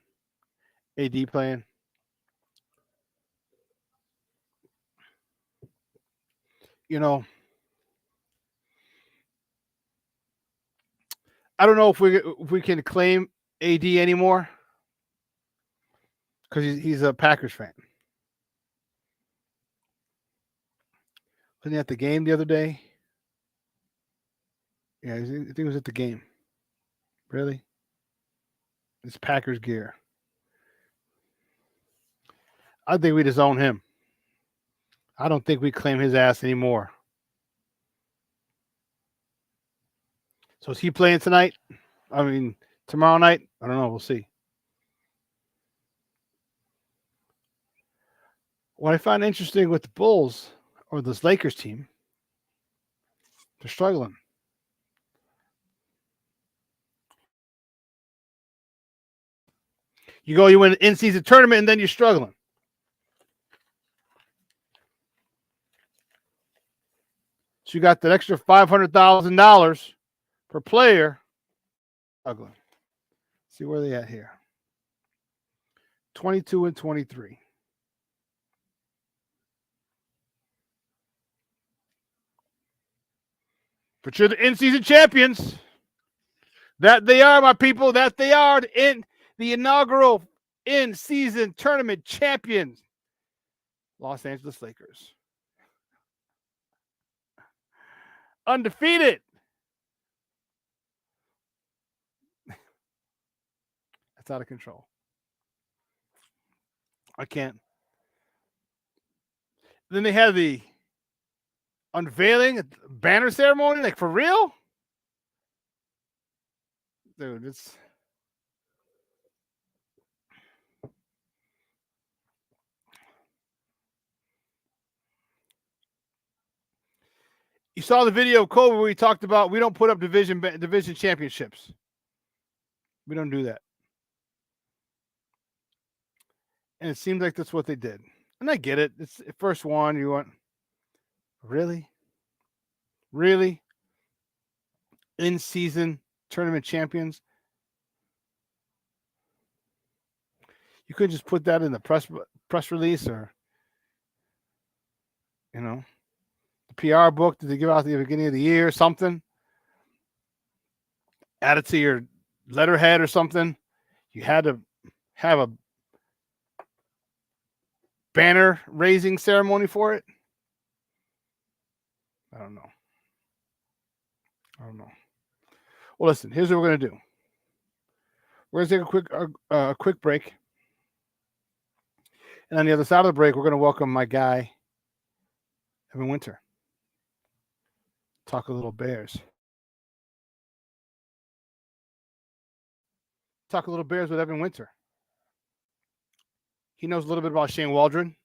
AD playing? You know, I don't know if we can claim AD anymore because he's a Packers fan. Wasn't he at the game the other day? Yeah, I think he was at the game. Really? It's Packers gear. I think we just own him. I don't think we claim his ass anymore. So is he playing tonight? I mean, tomorrow night? I don't know. We'll see. What I find interesting with the Bulls or this Lakers team, they're struggling. You win an in-season tournament, and then you're struggling. So you got that extra $500,000 per player. Struggling. See where they at here. 22 and 23. But you're the in-season champions. That they are, my people. That they are the inaugural in-season tournament champions. Los Angeles Lakers. Undefeated. That's out of control. I can't. Then they had the unveiling banner ceremony, like for real? Dude, it's you saw the video of Kobe where he talked about we don't put up division championships. We don't do that. And it seems like that's what they did. And I get it. It's the first one. You want really? In-season tournament champions? You could just put that in the press release or, the PR book that they give out at the beginning of the year or something. Add it to your letterhead or something. You had to have a banner raising ceremony for it. I don't know. Well, listen, here's what we're going to do. We're going to take a quick break. And on the other side of the break, we're going to welcome my guy, Evan Winter. Talk a little Bears. Talk a little Bears with Evan Winter. He knows a little bit about Shane Waldron.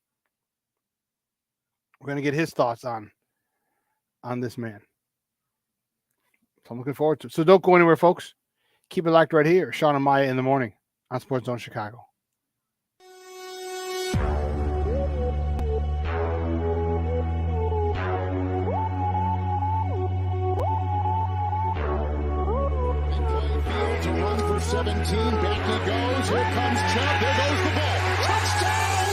We're going to get his thoughts on this man. So I'm looking forward to it. So don't go anywhere, folks. Keep it locked right here. Shawn and Maya in the morning on Sports Zone Chicago. To run for 17, back he goes, here comes Chubb, there goes the ball, touchdown,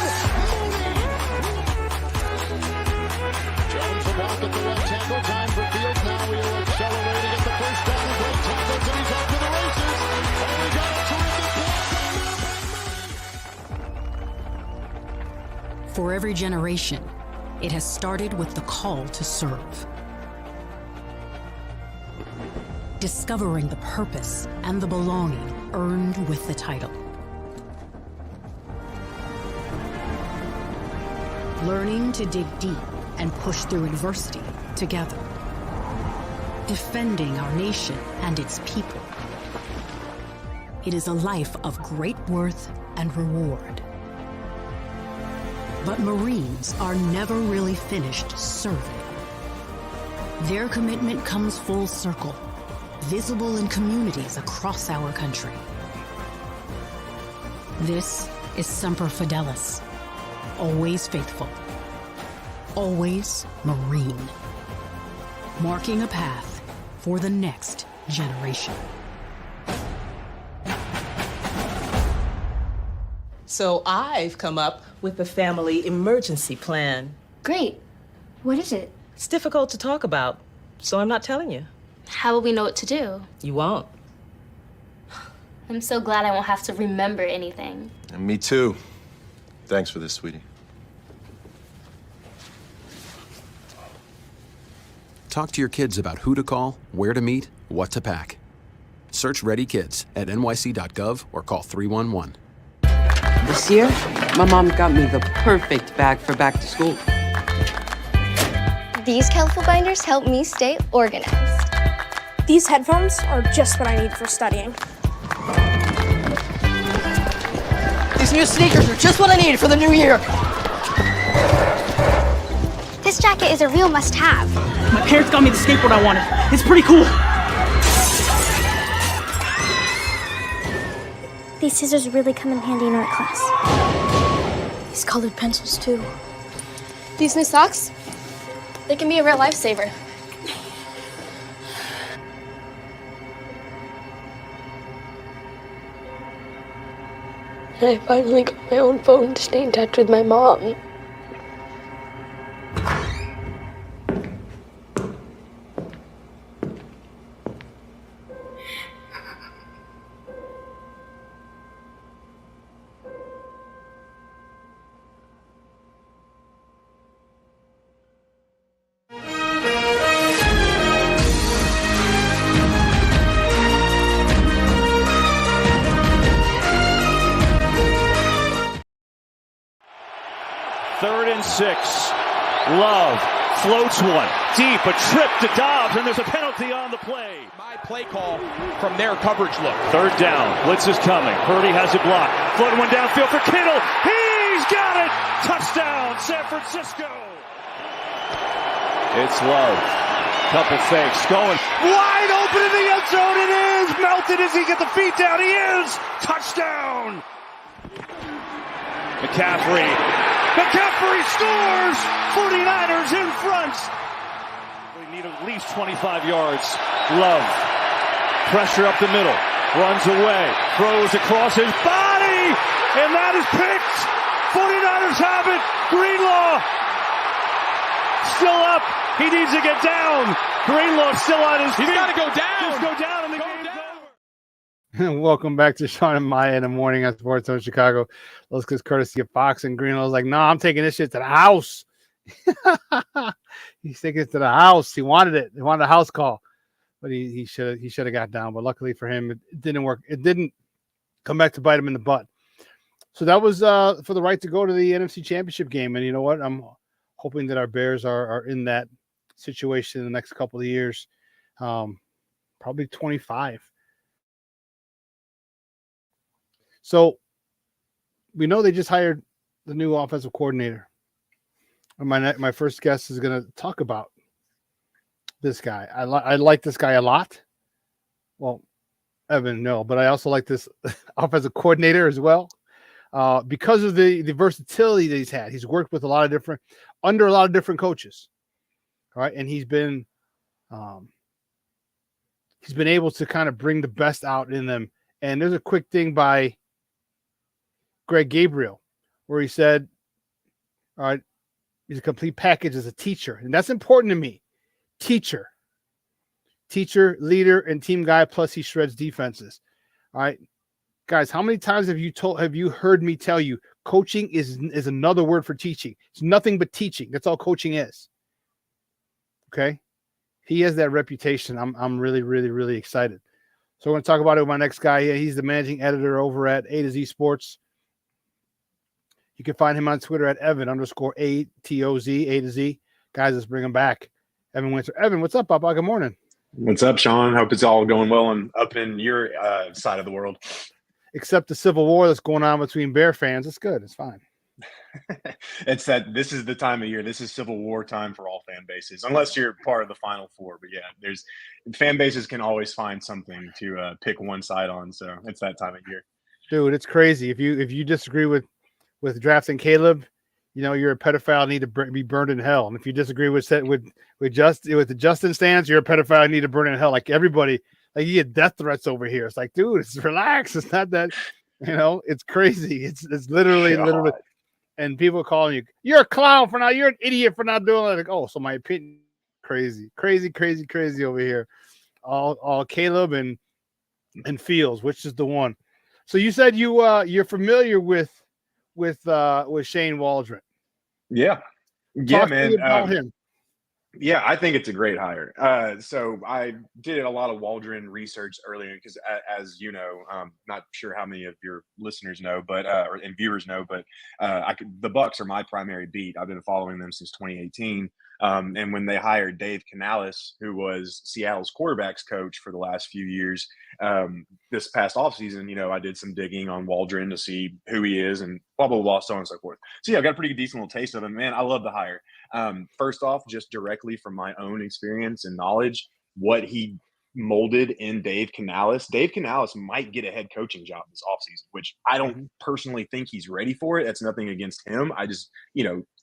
Jones about at the left tackle, time for Fields, now he'll accelerate to get the first down, great tackles, and he's off to the races, we got a terrific block. For every generation, it has started with the call to serve. Discovering the purpose and the belonging earned with the title. Learning to dig deep and push through adversity together. Defending our nation and its people. It is a life of great worth and reward. But Marines are never really finished serving. Their commitment comes full circle, visible in communities across our country. This is Semper Fidelis, always faithful, always Marine, marking a path for the next generation. So I've come up with a family emergency plan. Great. What is it? It's difficult to talk about, so I'm not telling you. How will we know what to do? You won't. I'm so glad I won't have to remember anything. And me too. Thanks for this, sweetie. Talk to your kids about who to call, where to meet, what to pack. Search Ready Kids at nyc.gov or call 311. This year, my mom got me the perfect bag for back to school. These colorful binders help me stay organized. These headphones are just what I need for studying. These new sneakers are just what I need for the new year. This jacket is a real must-have. My parents got me the skateboard I wanted. It's pretty cool. These scissors really come in handy in art class. These colored pencils, too. These new socks, they can be a real lifesaver. I finally got my own phone to stay in touch with my mom. Third and 6. Love floats one deep, a trip to Dobbs, and there's a penalty on the play. My play call from their coverage look. Third down. Blitz is coming. Purdy has it blocked. Floating one downfield for Kittle. He's got it. Touchdown, San Francisco. It's Love. Couple fakes going wide open in the end zone. It is melted as he gets the feet down. He is touchdown. McCaffrey McCaffrey scores! 49ers in front. They need at least 25 yards. Love. Pressure up the middle. Runs away. Throws across his body. And that is picked. 49ers have it. Greenlaw. Still up. He needs to get down. Greenlaw still on his feet. He's got to go down. Just go down and the game's over. Welcome back to Shawn and Maya in the morning on Sports Zone Chicago. Let's get courtesy of Fox, and Greenlaw's like, no, I'm taking this shit to the house. He's taking it to the house. He wanted it. He wanted a house call, but he should have got down. But luckily for him, it didn't work. It didn't come back to bite him in the butt. So that was for the right to go to the NFC Championship game. And you know what? I'm hoping that our Bears are in that situation in the next couple of years, probably 25. So we know they just hired the new offensive coordinator. And my first guest is going to talk about this guy. I like this guy a lot. Well, Evan, no, but I also like this offensive coordinator as well, because of the versatility that he's had. He's worked with under a lot of different coaches, right? And he's been able to kind of bring the best out in them. And there's a quick thing by Greg Gabriel where he said, all right, he's a complete package as a teacher. And that's important to me. Teacher, leader, and team guy, plus he shreds defenses. All right. Guys, how many times have you heard me tell you coaching is another word for teaching? It's nothing but teaching. That's all coaching is. Okay. He has that reputation. I'm really, really, really excited. So we're going to talk about it with my next guy here. He's the managing editor over at A to Z Sports. You can find him on Twitter at Evan_ATOZ, A to Z. Guys, let's bring him back. Evan Winter. Evan, what's up, Papa? Good morning. What's up, Shawn? Hope it's all going well and up in your side of the world. Except the civil war that's going on between Bear fans. It's good. It's fine. This is the time of year. This is Civil War time for all fan bases, unless you're part of the Final Four. But yeah, there's fan bases can always find something to pick one side on. So it's that time of year. Dude, it's crazy. If you disagree with drafting Caleb, you know you're a pedophile, need to be burned in hell. And if you disagree with the Justin stance, you're a pedophile, need to burn in hell. Like everybody, like you get death threats over here. It's like, dude, it's relax. It's not that, it's crazy. It's literally. And people calling you, you're a clown for you're an idiot for not doing it. Like, oh, so my opinion, crazy over here. All Caleb and Fields, which is the one. So you said you're familiar with Shane Waldron. Yeah, Talk man. To me about him. Yeah, I think it's a great hire. So I did a lot of Waldron research earlier because, as you know, not sure how many of your listeners know, but and viewers know, but the Bucs are my primary beat. I've been following them since 2018. And when they hired Dave Canales, who was Seattle's quarterbacks coach for the last few years, this past offseason, I did some digging on Waldron to see who he is and blah, blah, blah, so on and so forth. So yeah, I got a pretty decent little taste of him. Man, I love the hire. First off, just directly from my own experience and knowledge, what he molded in Dave Canales might get a head coaching job this offseason, which I don't personally think he's ready for it. That's nothing against him. I just,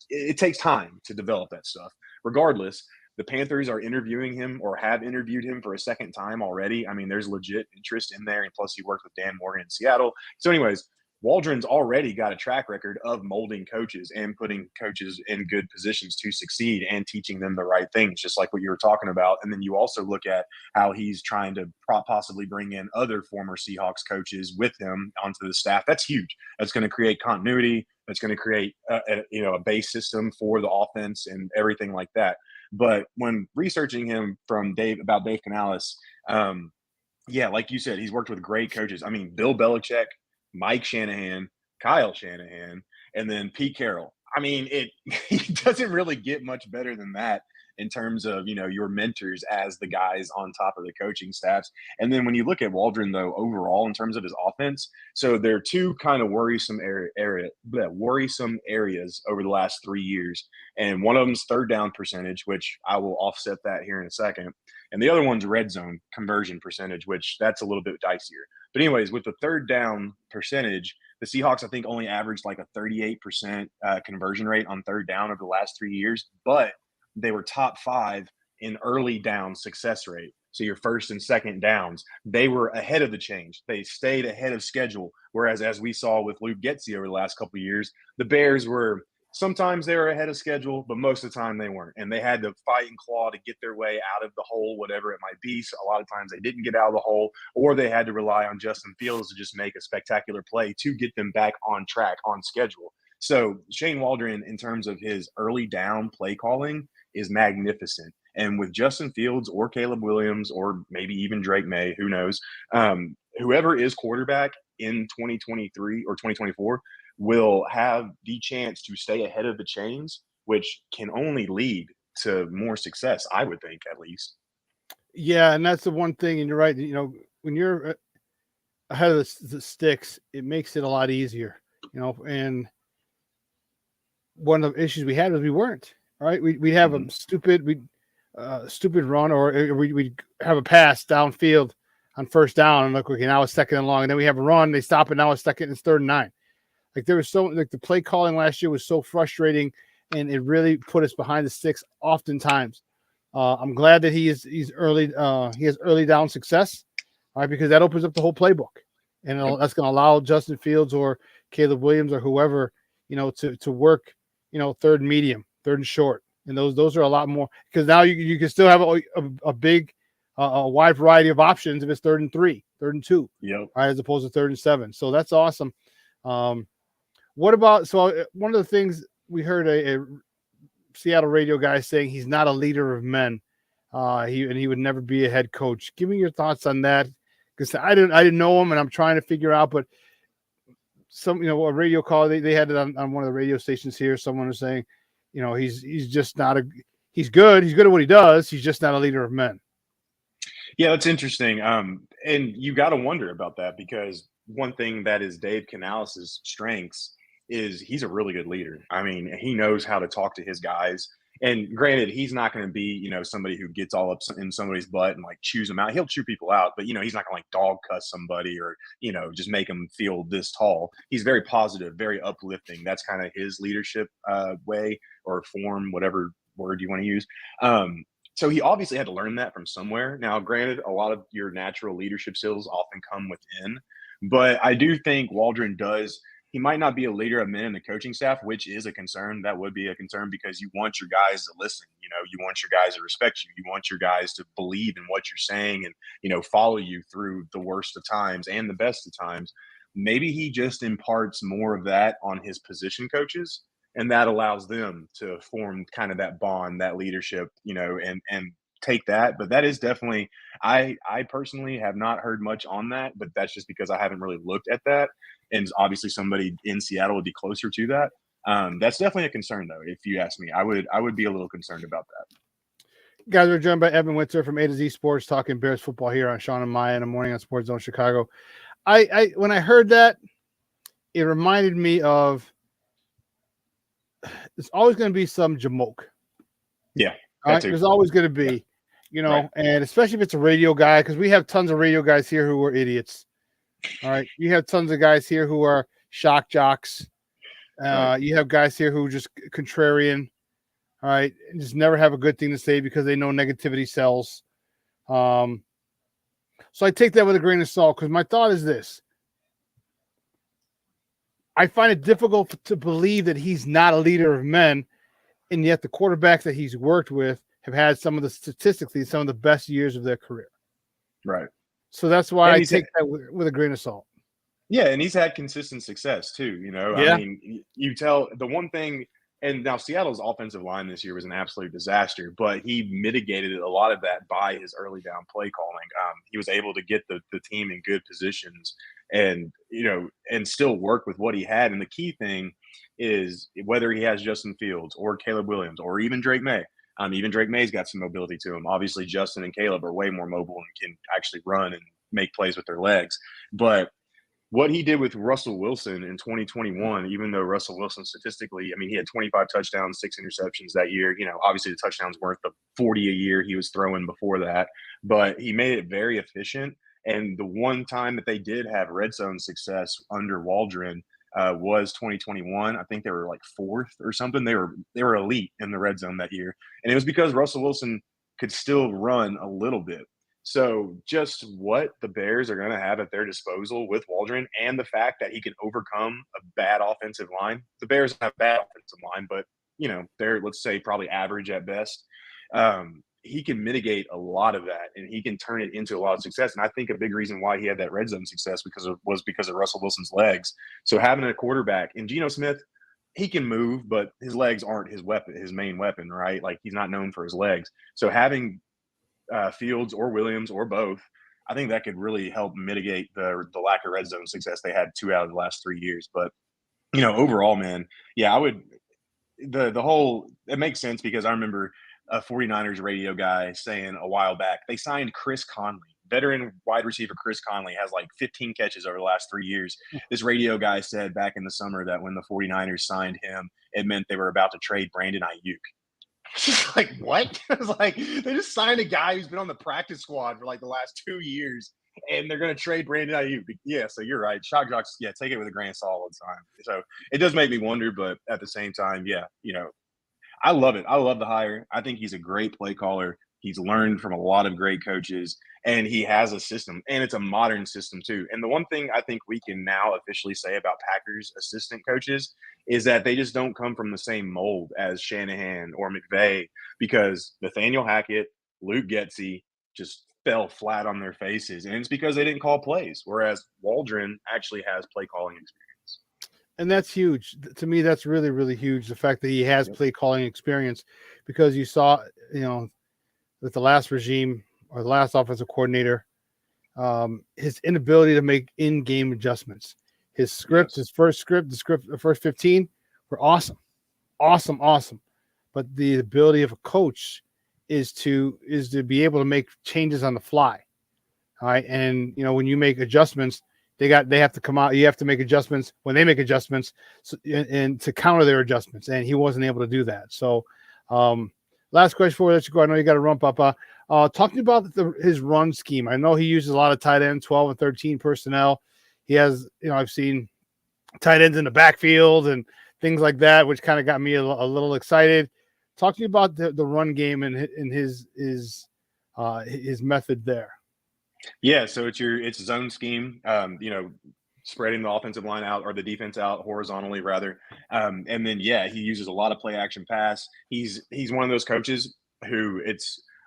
it takes time to develop that stuff. Regardless, the Panthers are interviewing him or have interviewed him for a second time already. I mean, there's legit interest in there. And plus he worked with Dan Morgan in Seattle. So anyways, Waldron's already got a track record of molding coaches and putting coaches in good positions to succeed and teaching them the right things, just like what you were talking about. And then you also look at how he's trying to possibly bring in other former Seahawks coaches with him onto the staff. That's huge. That's going to create continuity. That's going to create a base system for the offense and everything like that. But when researching him about Dave Canales, like you said, he's worked with great coaches. I mean, Bill Belichick, Mike Shanahan, Kyle Shanahan, and then Pete Carroll. I mean, it doesn't really get much better than that in terms of, your mentors as the guys on top of the coaching staffs. And then when you look at Waldron, though, overall in terms of his offense, so there are two kind of worrisome worrisome areas over the last 3 years. And one of them's third down percentage, which I will offset that here in a second. And the other one's red zone conversion percentage, which that's a little bit dicier. But anyways, with the third down percentage, the Seahawks, I think, only averaged like a 38% conversion rate on third down over the last 3 years, but they were top 5 in early down success rate. So your first and second downs, they were ahead of the change. They stayed ahead of schedule. Whereas, as we saw with Luke Getsy over the last couple of years, the Bears were sometimes they were ahead of schedule, but most of the time they weren't. And they had to fight and claw to get their way out of the hole, whatever it might be. So a lot of times they didn't get out of the hole, or they had to rely on Justin Fields to just make a spectacular play to get them back on track, on schedule. So Shane Waldron, in terms of his early down play calling, is magnificent. And with Justin Fields or Caleb Williams or maybe even Drake May, who knows, whoever is quarterback in 2023 or 2024 will have the chance to stay ahead of the chains, which can only lead to more success, I would think, at least. Yeah, and that's the one thing, and you're right. When you're ahead of the sticks, it makes it a lot easier. And one of the issues we had was we weren't. Right, we'd have a stupid run, or we'd have a pass downfield on first down, and look, okay, now it's second and long, and then we have a run, they stop it, now it's second and third and 9. Like there was the play calling last year was so frustrating, and it really put us behind the sticks oftentimes. I'm glad that he has early down success, all right, because that opens up the whole playbook, and that's going to allow Justin Fields or Caleb Williams or whoever to work third and medium, third and short, and those are a lot more, because now you can still have a big a wide variety of options if it's 3rd and 3, 3rd and 2, right, as opposed to 3rd and 7. So that's awesome. What about one of the things we heard a Seattle radio guy saying he's not a leader of men, he would never be a head coach. Give me your thoughts on that, because I didn't know him, and I'm trying to figure out, but a radio call they had it on one of the radio stations here. Someone was saying, he's just not he's good at what he does. He's just not a leader of men. Yeah, that's interesting. And you got to wonder about that, because one thing that is Dave Canales' strengths is he's a really good leader. I mean, he knows how to talk to his guys. And granted, he's not going to be, somebody who gets all up in somebody's butt and like chews them out. He'll chew people out, but he's not going to like dog cuss somebody or, just make them feel this tall. He's very positive, very uplifting. That's kind of his leadership way or form, whatever word you want to use. So he obviously had to learn that from somewhere. Now, granted, a lot of your natural leadership skills often come within, but I do think Waldron does. He might not be a leader of men in the coaching staff, which is a concern. That would be a concern, because you want your guys to listen. You want your guys to respect you. You want your guys to believe in what you're saying and, follow you through the worst of times and the best of times. Maybe he just imparts more of that on his position coaches, and that allows them to form kind of that bond, that leadership, and take that. But that is definitely, I personally have not heard much on that, but that's just because I haven't really looked at that. And obviously somebody in Seattle would be closer to that. That's definitely a concern, though. If you ask me, I would be a little concerned about that. Guys, we're joined by Evan Winter from A to Z Sports, talking Bears football here on Shawn and Maya in the morning on Sports Zone Chicago. When I heard that, it reminded me of, there's always going to be some jamoke. Yeah. All right? There's always going to be, right. And especially if it's a radio guy, because we have tons of radio guys here who are idiots. All right. You have tons of guys here who are shock jocks. Right. You have guys here who are just contrarian. All right. And just never have a good thing to say because they know negativity sells. So I take that with a grain of salt, because my thought is this. I find it difficult to believe that he's not a leader of men, and yet the quarterbacks that he's worked with have had some of the best years of their career. Right. So that's why I take that with a grain of salt. Yeah, and he's had consistent success too. Yeah. I mean, you tell the one thing, and now Seattle's offensive line this year was an absolute disaster, but he mitigated a lot of that by his early down play calling. He was able to get the team in good positions and, and still work with what he had. And the key thing is, whether he has Justin Fields or Caleb Williams or even Drake May, Even Drake May's got some mobility to him. Obviously, Justin and Caleb are way more mobile and can actually run and make plays with their legs. But what he did with Russell Wilson in 2021, even though Russell Wilson statistically, I mean, he had 25 touchdowns, 6 interceptions that year. Obviously the touchdowns weren't the 40 a year he was throwing before that, but he made it very efficient. And the one time that they did have red zone success under Waldron was 2021. I think they were like 4th or something. They were elite in the red zone that year, and it was because Russell Wilson could still run a little bit. So just what the Bears are going to have at their disposal with Waldron, and the fact that he can overcome a bad offensive line. The Bears have a bad offensive line, but they're, let's say, probably average at best. He can mitigate a lot of that, and he can turn it into a lot of success. And I think a big reason why he had that red zone success was because of Russell Wilson's legs. So having a quarterback, and Geno Smith, he can move, but his legs aren't his weapon, his main weapon, right? Like, he's not known for his legs. So having Fields or Williams or both, I think that could really help mitigate the lack of red zone success they had 2 out of the last 3 years. But overall, man, yeah, I would. The whole, it makes sense because I remember a 49ers radio guy saying a while back they signed Chris Conley, veteran wide receiver. Chris Conley has like 15 catches over the last 3 years. This radio guy said back in the summer that when the 49ers signed him, it meant they were about to trade Brandon Ayuk. She's like, what? I was like, they just signed a guy who's been on the practice squad for like the last 2 years, and they're going to trade Brandon Ayuk. Yeah, so you're right. Shock jocks, yeah, take it with a grain of salt all the time. So it does make me wonder, but at the same time, yeah, I love it. I love the hire. I think he's a great play caller. He's learned from a lot of great coaches, and he has a system, and it's a modern system too. And the one thing I think we can now officially say about Packers assistant coaches is that they just don't come from the same mold as Shanahan or McVay, because Nathaniel Hackett, Luke Getsy just fell flat on their faces, and it's because they didn't call plays, whereas Waldron actually has play calling experience. And that's huge. To me, that's really, really huge. The fact that he has play calling experience, because you saw, with the last regime or the last offensive coordinator, his inability to make in-game adjustments. His script, his first script, the first 15 were awesome. Awesome. But the ability of a coach is to be able to make changes on the fly. All right. And when you make adjustments, they have to come out. You have to make adjustments when they make adjustments, and to counter their adjustments. And he wasn't able to do that. So, last question before we let you go. I know you got to run, Papa. Talking about his run scheme. I know he uses a lot of tight end, 12 and 13 personnel. He has, I've seen tight ends in the backfield and things like that, which kind of got me a little excited. Talk to me about the run game and his method there. Yeah, so it's zone scheme. Spreading the offensive line out, or the defense out horizontally rather. And then, yeah, he uses a lot of play action pass. He's one of those coaches who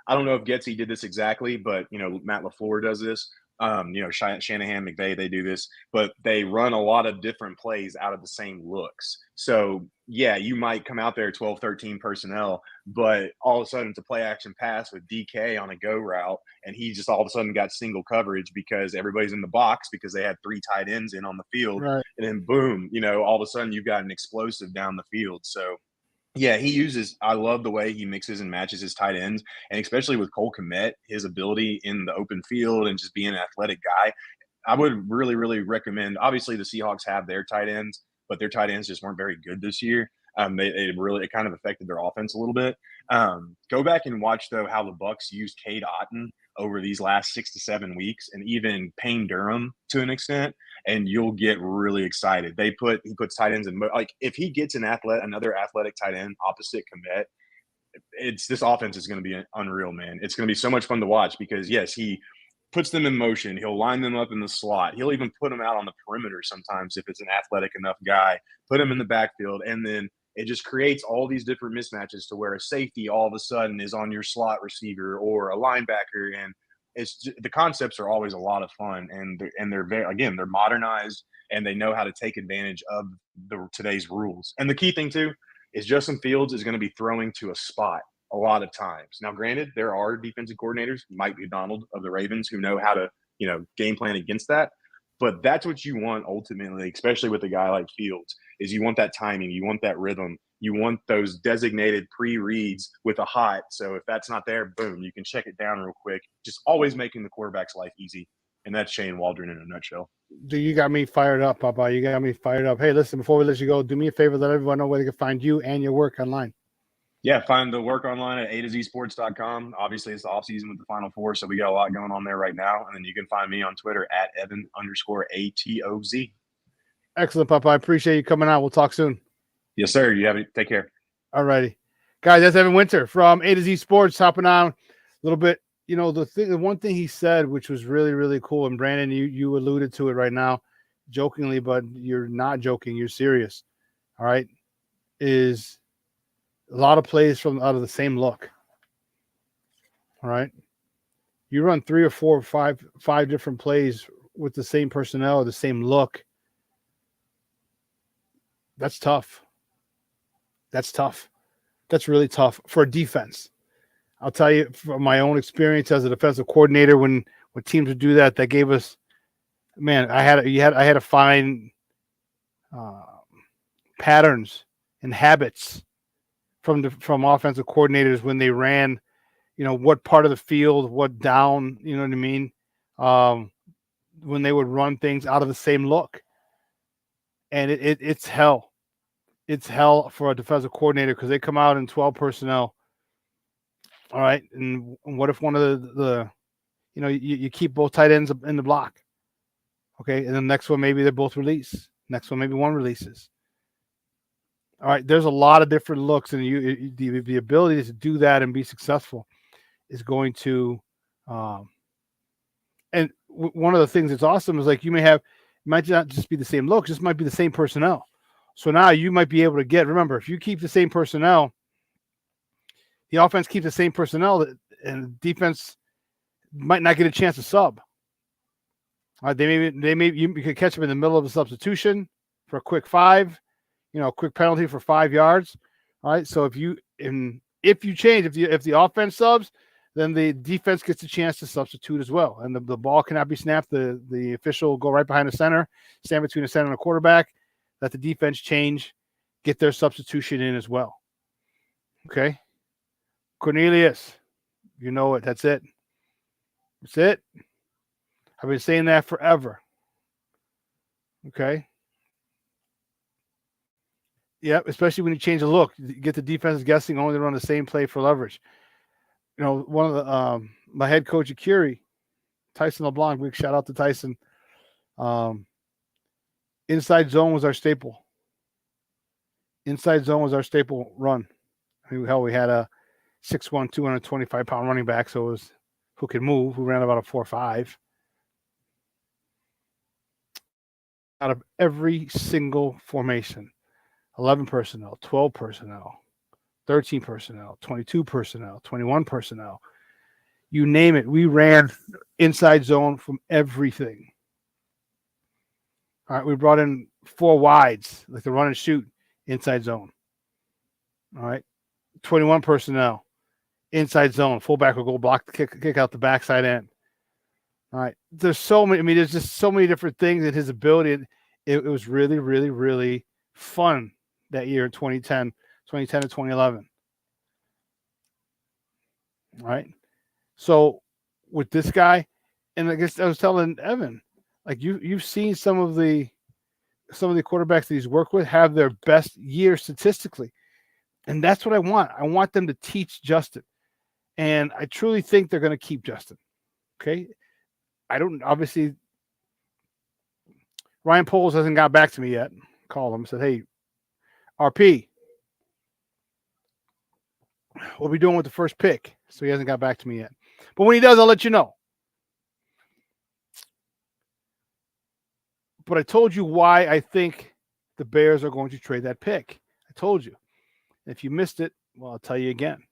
I don't know if Getsy did this exactly, but Matt LaFleur does this. Shanahan, McVay, they do this, but they run a lot of different plays out of the same looks. So yeah, you might come out there 12, 13 personnel, but all of a sudden it's a play action pass with DK on a go route, and he just all of a sudden got single coverage because everybody's in the box because they had 3 tight ends in on the field. Right. And then boom, all of a sudden you've got an explosive down the field. So yeah, I love the way he mixes and matches his tight ends, and especially with Cole Kmet, his ability in the open field and just being an athletic guy. I would really, really recommend. Obviously, the Seahawks have their tight ends, but their tight ends just weren't very good this year. It kind of affected their offense a little bit. Go back and watch though how the Bucs used Cade Otton over these last 6 to 7 weeks, and even Payne Durham to an extent, and you'll get really excited. He puts tight ends in, like, if he gets another athletic tight end opposite Kmet, this offense is going to be unreal, man. It's going to be so much fun to watch because yes, he puts them in motion. He'll line them up in the slot. He'll even put them out on the perimeter sometimes if it's an athletic enough guy. Put them in the backfield, and then it just creates all these different mismatches to where a safety all of a sudden is on your slot receiver or a linebacker, and the concepts are always a lot of fun, and they're modernized, and they know how to take advantage of today's rules. And the key thing too is Justin Fields is going to be throwing to a spot a lot of times. Now, granted, there are defensive coordinators, Mike McDonald of the Ravens, who know how to game plan against that. But that's what you want ultimately, especially with a guy like Fields, is you want that timing, you want that rhythm, you want those designated pre-reads with a hot. So if that's not there, boom, you can check it down real quick. Just always making the quarterback's life easy. And that's Shane Waldron in a nutshell. Dude, you got me fired up, Papa. You got me fired up. Hey, listen, before we let you go, do me a favor, let everyone know where they can find you and your work online. Yeah, find the work online at A2ZSports.com. Obviously, it's the offseason with the Final Four, so we got a lot going on there right now. And then you can find me on Twitter at Evan_ATOZ. Excellent, Papa. I appreciate you coming out. We'll talk soon. Yes, sir. You have it. Take care. All righty. Guys, that's Evan Winter from A to Z Sports hopping on a little bit. You know, the one thing he said, which was really, really cool, and Brandon, you alluded to it right now, jokingly, but you're not joking. You're serious. All right. Is a lot of plays from out of the same look. All right. You run 3 or 4 or 5 different plays with the same personnel, the same look. That's tough. That's tough. That's really tough for a defense. I'll tell you from my own experience as a defensive coordinator, when teams would do that, that gave us, man, I had to find patterns and habits from offensive coordinators when they ran, you know, what part of the field, what down, you know what I mean? When they would run things out of the same look. And it's hell. It's hell for a defensive coordinator because they come out in 12 personnel. All right. And what if one of the you know, you keep both tight ends in the block? Okay. And the next one, maybe they're both release. Next one, maybe one releases. All right. There's a lot of different looks, and the ability to do that and be successful is going to, and one of the things that's awesome is like you might not just be the same look, just might be the same personnel. So now you might be able to remember, if you keep the same personnel, the offense keeps the same personnel, and the defense might not get a chance to sub. All right, you could catch them in the middle of a substitution for a quick 5, you know, a quick penalty for 5 yards. All right, so if the offense subs, then the defense gets a chance to substitute as well, and the ball cannot be snapped. The official will go right behind the center, stand between the center and the quarterback. Let the defense change, get their substitution in as well. Okay. Cornelius, you know it. That's it. That's it. I've been saying that forever. Okay. Yep, especially when you change the look. You get the defense guessing, only to run the same play for leverage. You know, one of the my head coach at Curie, Tyson LeBlanc, big shout out to Tyson. Inside zone was our staple. Inside zone was our staple run. I mean, hell, we had a 6'1", 225-pound running back, so it was who could move, who ran about a 4.5. Out of every single formation, 11 personnel, 12 personnel, 13 personnel, 22 personnel, 21 personnel, you name it. We ran inside zone from everything. All right, we brought in 4 wides, like the run and shoot inside zone. All right, 21 personnel, inside zone. Fullback will go block, kick out the backside end. All right, there's so many. I mean, there's just so many different things in his ability. It was really, really, really fun that year in 2010 to 2011. All right, so with this guy, and I guess I was telling Evan, like you've seen some of the quarterbacks that he's worked with have their best year statistically. And that's what I want. I want them to teach Justin. And I truly think they're going to keep Justin. Okay. Obviously, Ryan Poles hasn't got back to me yet. Called him, said, hey, RP, what are we doing with the first pick? So he hasn't got back to me yet. But when he does, I'll let you know. But I told you why I think the Bears are going to trade that pick. I told you. If you missed it, well, I'll tell you again.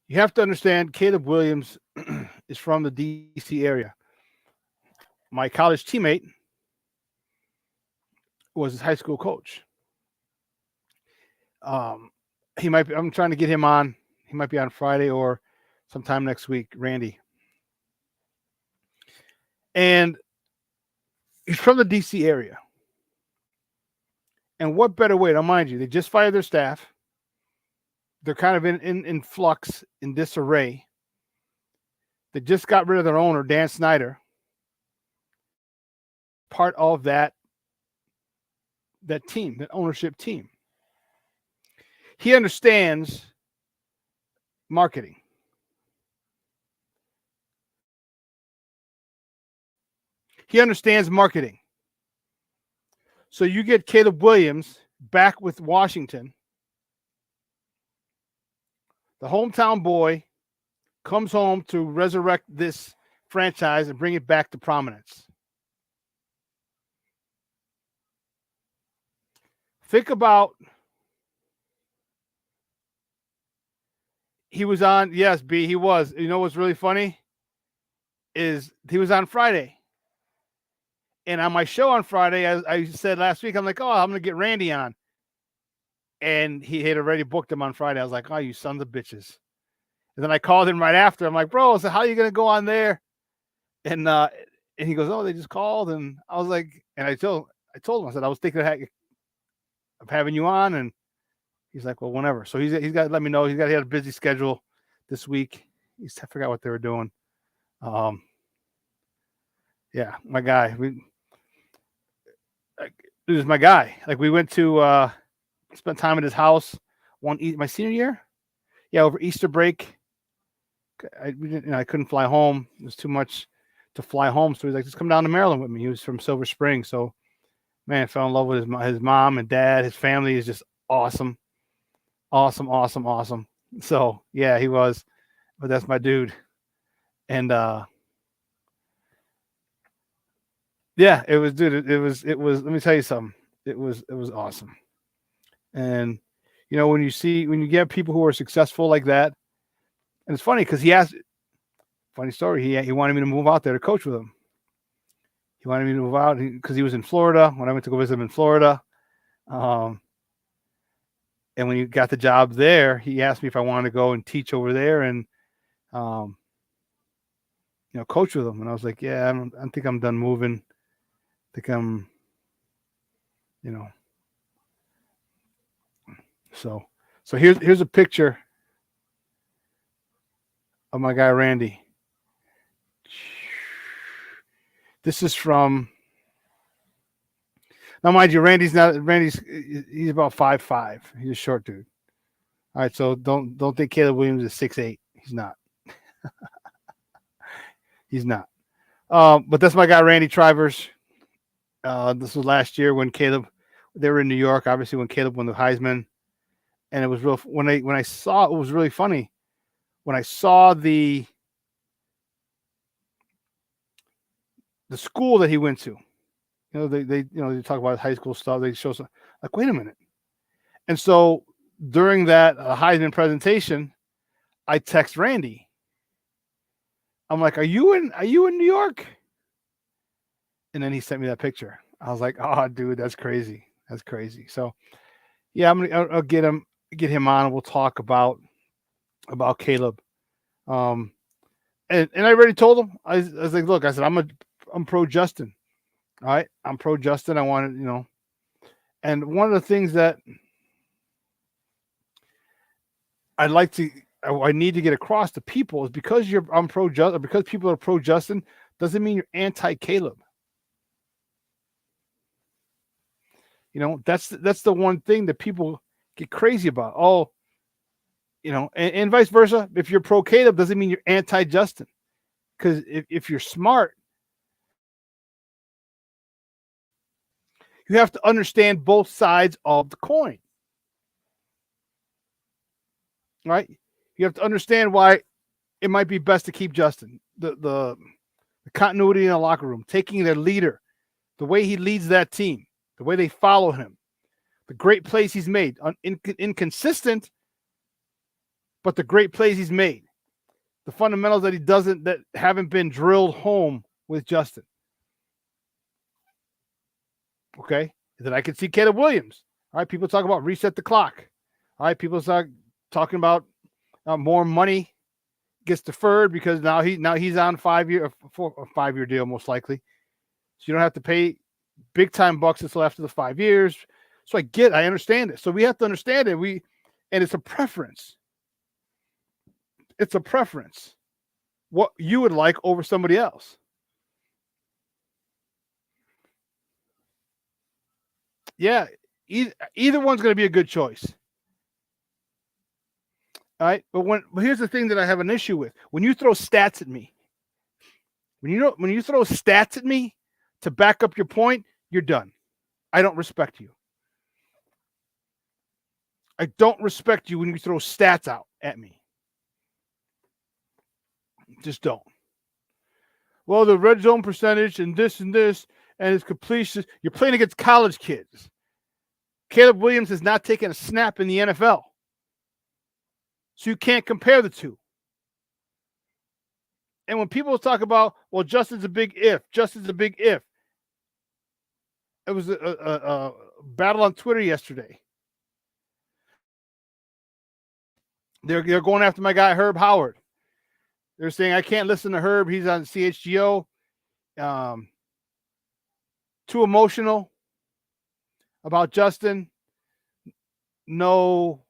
You have to understand, Caleb Williams is from the D.C. area. My college teammate was his high school coach. He might be, I'm trying to get him on. He might be on Friday or sometime next week, Randy. And He's from the DC area. And what better way? Now, mind you, they just fired their staff. They're kind of in flux, in disarray. They just got rid of their owner, Dan Snyder. Part of that team, that ownership team. He understands marketing. He understands marketing. So you get Caleb Williams back with Washington. The hometown boy comes home to resurrect this franchise and bring it back to prominence. Think about, he was on, yes, B, he was. You know what's really funny? Is he was on Friday. And on my show on Friday, as I said last week, I'm like, oh, I'm going to get Randy on. And he had already booked him on Friday. I was like, oh, you sons of bitches. And then I called him right after. I'm like, bro, so how are you going to go on there? And he goes, oh, they just called. And I was like, and I told him, I said, I was thinking of having you on. And he's like, well, whenever. So he's got to let me know. He had a busy schedule this week. I forgot what they were doing. Yeah, my guy. It was my guy. Like, we went to spent time at his house my senior year. Yeah, over Easter break. I couldn't fly home. It was too much to fly home. So he's like, just come down to Maryland with me. He was from Silver Spring. So, man, I fell in love with his mom and dad. His family is just awesome. Awesome. So, yeah, he was. But that's my dude. And, yeah, it was, dude. It was, let me tell you something. It was awesome. And, you know, when you get people who are successful like that, and it's funny because funny story, he wanted me to move out there to coach with him. He wanted me to move out because he was in Florida when I went to go visit him in Florida. And when he got the job there, he asked me if I wanted to go and teach over there and, coach with him. And I was like, yeah, I think I'm done moving. I think I'm, So here's a picture of my guy Randy. This is from, now mind you, he's about 5'5". He's a short dude. All right, so don't think Caleb Williams is 6'8". He's not. He's not. But that's my guy Randy Trivers. This was last year when they were in New York, obviously when Caleb won the Heisman. And it was real when I saw it was really funny when I saw the school that he went to. They talk about high school stuff. They show some, like, wait a minute. And so during that Heisman presentation, I text Randy. I'm like, "Are you in New York?" And then he sent me that picture. I was like, "Oh, dude, that's crazy. That's crazy." So, yeah, I'll get him on and we'll talk about Caleb. And I already told him, I was like, look, I said, I'm pro Justin. All right. I'm pro Justin. I wanted, and one of the things that I need to get across to people is because I'm pro Justin, because people are pro Justin, doesn't mean you're anti Caleb. That's the one thing that people get crazy about. Oh, and vice versa. If you're pro Caleb, doesn't mean you're anti Justin. Because if you're smart, you have to understand both sides of the coin. Right? You have to understand why it might be best to keep Justin. The continuity in the locker room, taking their leader, the way he leads that team, the way they follow him, the great plays he's made, inconsistent, but the great plays he's made, the fundamentals that haven't been drilled home with Justin. Okay, that I can see Caleb Williams. All right, people talk about reset the clock. All right, people start talking about more money gets deferred because now he's on a 5-year deal most likely. So you don't have to pay big time bucks until after the 5 years. So I understand it. So we have to understand it. And it's a preference. It's a preference. What you would like over somebody else. Yeah, either one's going to be a good choice. All right, but here's the thing that I have an issue with. When you throw stats at me, when you throw stats at me to back up your point, you're done. I don't respect you. I don't respect you when you throw stats out at me. Just don't. Well, the red zone percentage and this and his completion. You're playing against college kids. Caleb Williams has not taken a snap in the NFL. So you can't compare the two. And when people talk about, well, Justin's a big if. It was a battle on Twitter yesterday. They're going after my guy, Herb Howard. They're saying, I can't listen to Herb. He's on CHGO. Too emotional about Justin. No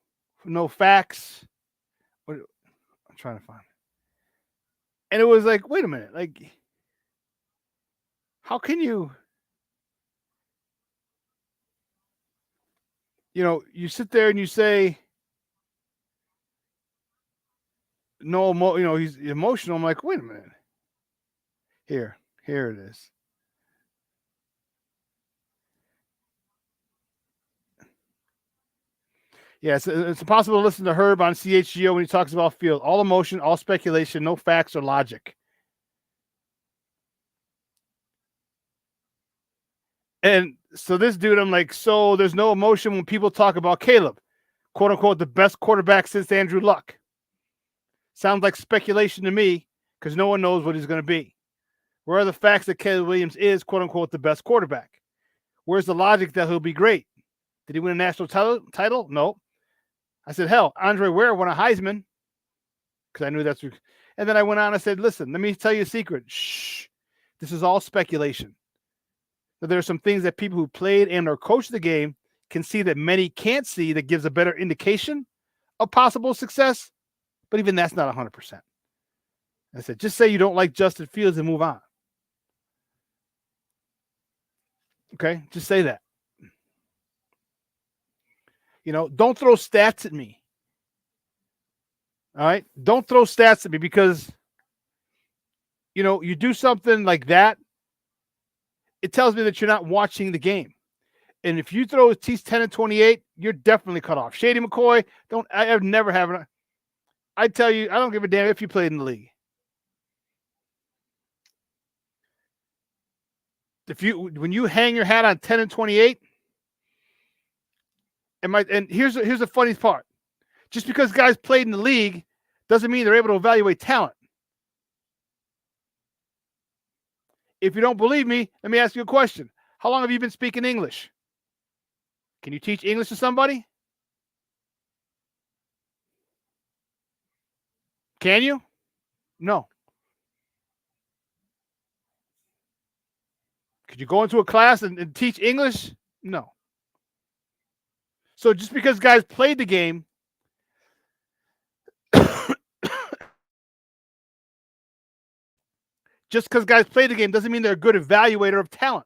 facts. I'm trying to find it. And it was like, wait a minute. Like, how can you, you sit there and you say, he's emotional. I'm like, wait a minute. Here it is. Yeah, it's impossible to listen to Herb on CHGO when he talks about field. All emotion, all speculation, no facts or logic. And so this dude, I'm like, so there's no emotion when people talk about Caleb, quote unquote, the best quarterback since Andrew Luck. Sounds like speculation to me because no one knows what he's going to be. Where are the facts that Caleb Williams is, quote unquote, the best quarterback? Where's the logic that he'll be great? Did he win a national title? No. I said, hell, Andre Ware won a Heisman because I knew that's. And then I went on and said, listen, let me tell you a secret. Shh. This is all speculation. But there are some things that people who played and or coached the game can see that many can't see that gives a better indication of possible success. But even that's not 100%. I said, just say you don't like Justin Fields and move on. Okay? Just say that. Don't throw stats at me. All right? Don't throw stats at me because, you do something like that, it tells me that you're not watching the game. And if you throw teach 10 and 28, you're definitely cut off. Shady McCoy, I've never have it. I tell you, I don't give a damn if you played in the league. When you hang your hat on 10 and 28, and here's the funny part. Just because guys played in the league doesn't mean they're able to evaluate talent. If you don't believe me, let me ask you a question. How long have you been speaking English? Can you teach English to somebody? Can you? No. Could you go into a class and teach English? No. So just because guys played the game, doesn't mean they're a good evaluator of talent.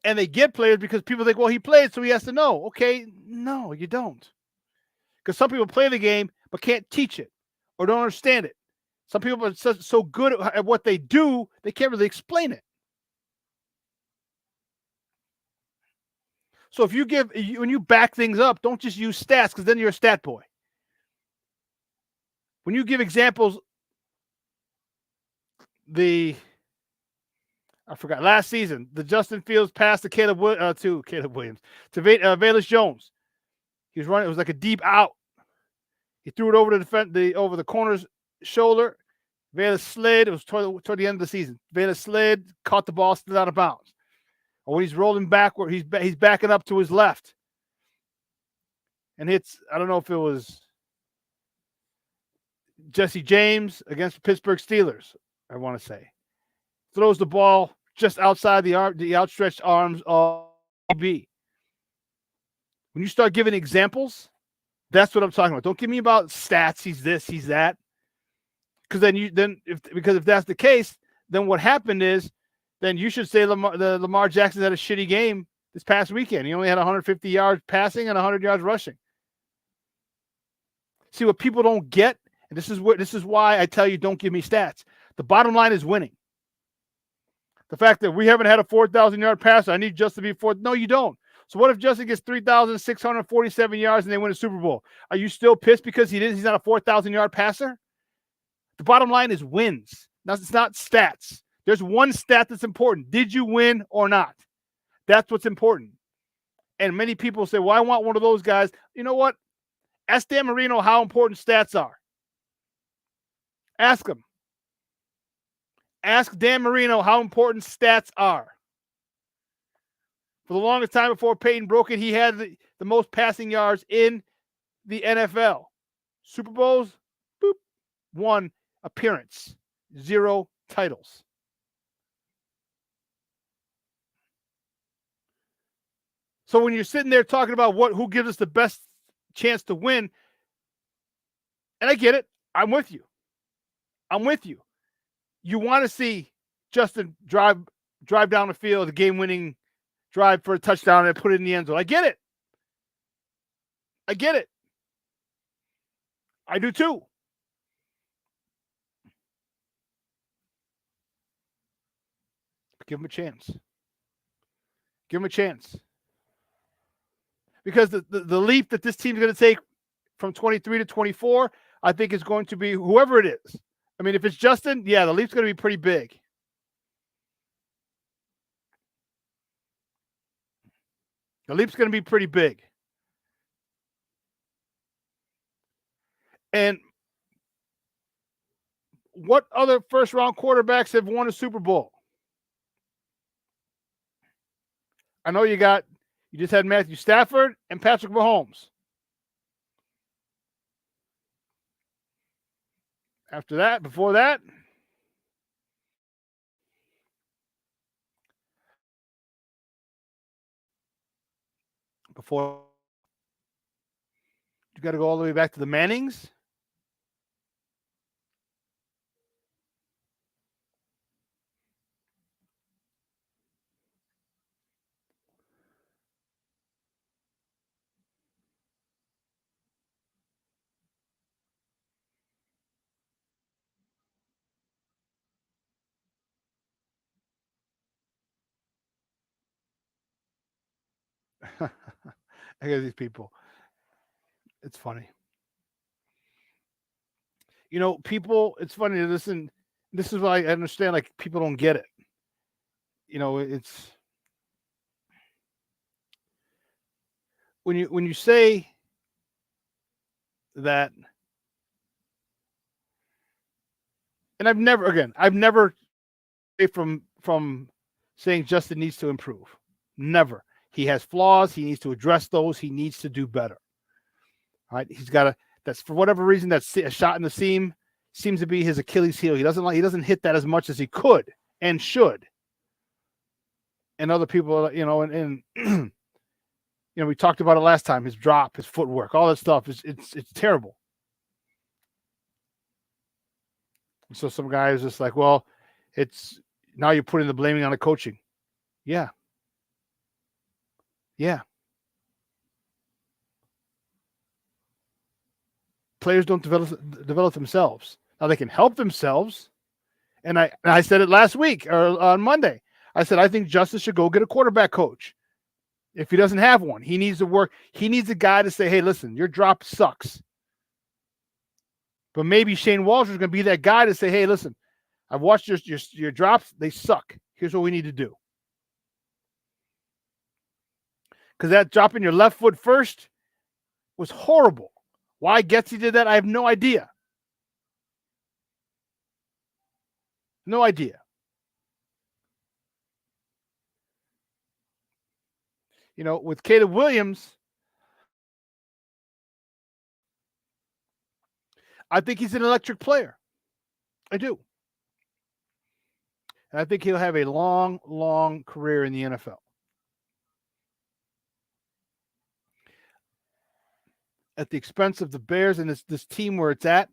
And they get players because people think, well, he played, so he has to know. Okay, no, you don't. Because some people play the game but can't teach it or don't understand it. Some people are so good at what they do, they can't really explain it. So when you back things up, don't just use stats because then you're a stat boy. When you give examples, I forgot last season, the Justin Fields pass to Caleb Williams to Velus Jones. He was running; it was like a deep out. He threw it over to over the corner's shoulder. Velus slid. It was toward the end of the season. Velus slid, caught the ball, slid out of bounds. Or when he's rolling backward, he's backing up to his left, and hits. I don't know if it was Jesse James against the Pittsburgh Steelers, I want to say. Throws the ball just outside the outstretched arms of B. When you start giving examples, that's what I'm talking about. Don't give me about stats. He's this, he's that. Because if that's the case, then what happened is, then you should say Lamar Jackson had a shitty game this past weekend. He only had 150 yards passing and 100 yards rushing. See, what people don't get, and this is why I tell you, don't give me stats. The bottom line is winning. The fact that we haven't had a 4,000-yard passer, I need Justin to be fourth. No, you don't. So what if Justin gets 3,647 yards and they win a Super Bowl? Are you still pissed because he's not a 4,000-yard passer? The bottom line is wins. Now, it's not stats. There's one stat that's important. Did you win or not? That's what's important. And many people say, well, I want one of those guys. You know what? Ask Dan Marino how important stats are. Ask him. Ask Dan Marino how important stats are. For the longest time before Peyton broke it, he had the most passing yards in the NFL. Super Bowls, boop, 1 appearance, 0 titles. So when you're sitting there talking about who gives us the best chance to win, and I get it, I'm with you. I'm with you. You want to see Justin drive down the field, the game-winning drive for a touchdown and put it in the end zone. I get it. I get it. I do too. Give him a chance. Give him a chance. Because the leap that this team's going to take from 23 to 24, I think is going to be whoever it is. I mean, if it's Justin, yeah, the leap's going to be pretty big. The leap's going to be pretty big. And what other first-round quarterbacks have won a Super Bowl? I know you just had Matthew Stafford and Patrick Mahomes. Before that, you got to go all the way back to the Mannings. I got these people. It's funny. You know, people, it's funny to listen. This is why I understand, like, people don't get it. You know, it's when you say that, and I've never from saying Justin needs to improve. Never. He has flaws. He needs to address those. He needs to do better. All right. That's for whatever reason, that's a shot in the seam seems to be his Achilles heel. He doesn't hit that as much as he could and should. And other people, you know, and you know, we talked about it last time, his drop, his footwork, all that stuff it's terrible. So some guy is just like, well, it's now you're putting the blaming on the coaching. Yeah. Yeah. Players don't develop themselves. Now they can help themselves. And I said it last week or on Monday. I said, I think Justin should go get a quarterback coach. If he doesn't have one, he needs to work. He needs a guy to say, hey, listen, your drop sucks. But maybe Shane Walsh is going to be that guy to say, hey, listen, I've watched your drops. They suck. Here's what we need to do. Because that dropping your left foot first was horrible. Why Getsy did that, I have no idea. No idea. You know, with Caleb Williams, I think he's an electric player. I do. And I think he'll have a long, long career in the NFL. At the expense of the Bears and this team where it's at,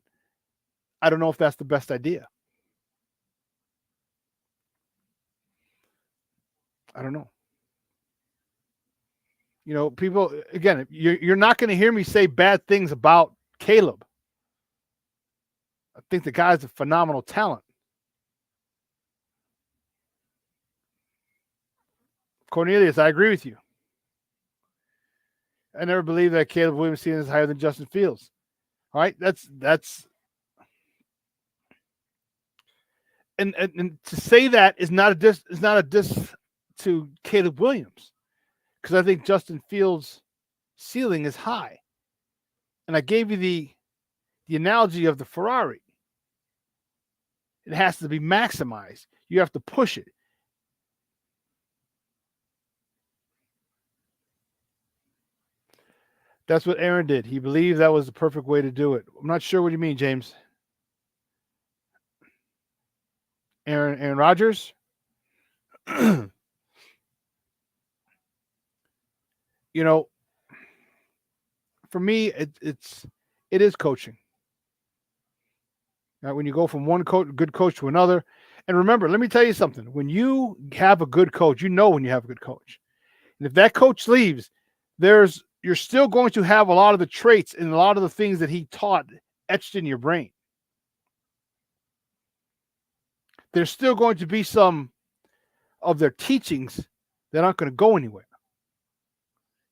I don't know if that's the best idea. I don't know. You know, people, again, you're not going to hear me say bad things about Caleb. I think the guy's a phenomenal talent. Cornelius, I agree with you. I never believed that Caleb Williams is higher than Justin Fields. All right, that's and to say that is not a diss to Caleb Williams, because I think Justin Fields' ceiling is high. And I gave you the analogy of the Ferrari. It has to be maximized. You have to push it. That's what Aaron did. He believed that was the perfect way to do it. I'm not sure what you mean, James. Aaron Rodgers? You know, for me, it is coaching. Right, when you go from one good coach to another. And remember, let me tell you something. When you have a good coach, you know when you have a good coach. And if that coach leaves, you're still going to have a lot of the traits and a lot of the things that he taught etched in your brain. There's still going to be some of their teachings that aren't going to go anywhere.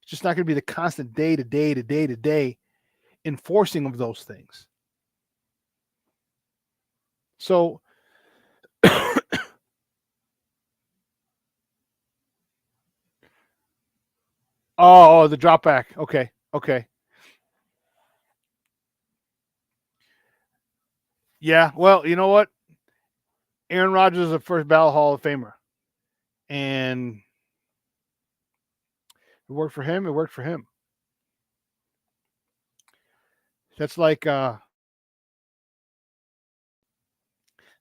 It's just not going to be the constant day-to-day enforcing of those things. So, the drop back. Okay. Yeah, well, you know what? Aaron Rodgers is a first ballot Hall of Famer. And it worked for him. That's like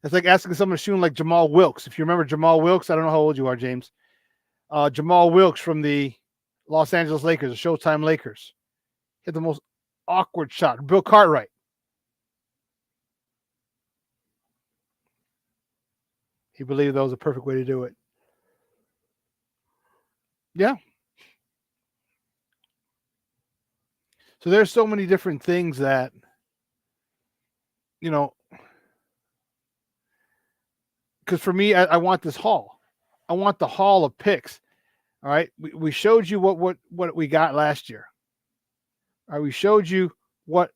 asking someone to shoot like Jamal Wilkes. If you remember Jamal Wilkes, I don't know how old you are, James. Jamal Wilkes from the Los Angeles Lakers, the Showtime Lakers. He had the most awkward shot. Bill Cartwright. He believed that was a perfect way to do it. Yeah. So there's so many different things that, you know, because for me, I want this haul. I want the haul of picks. All right. We showed you what we got last year. All right. We showed you what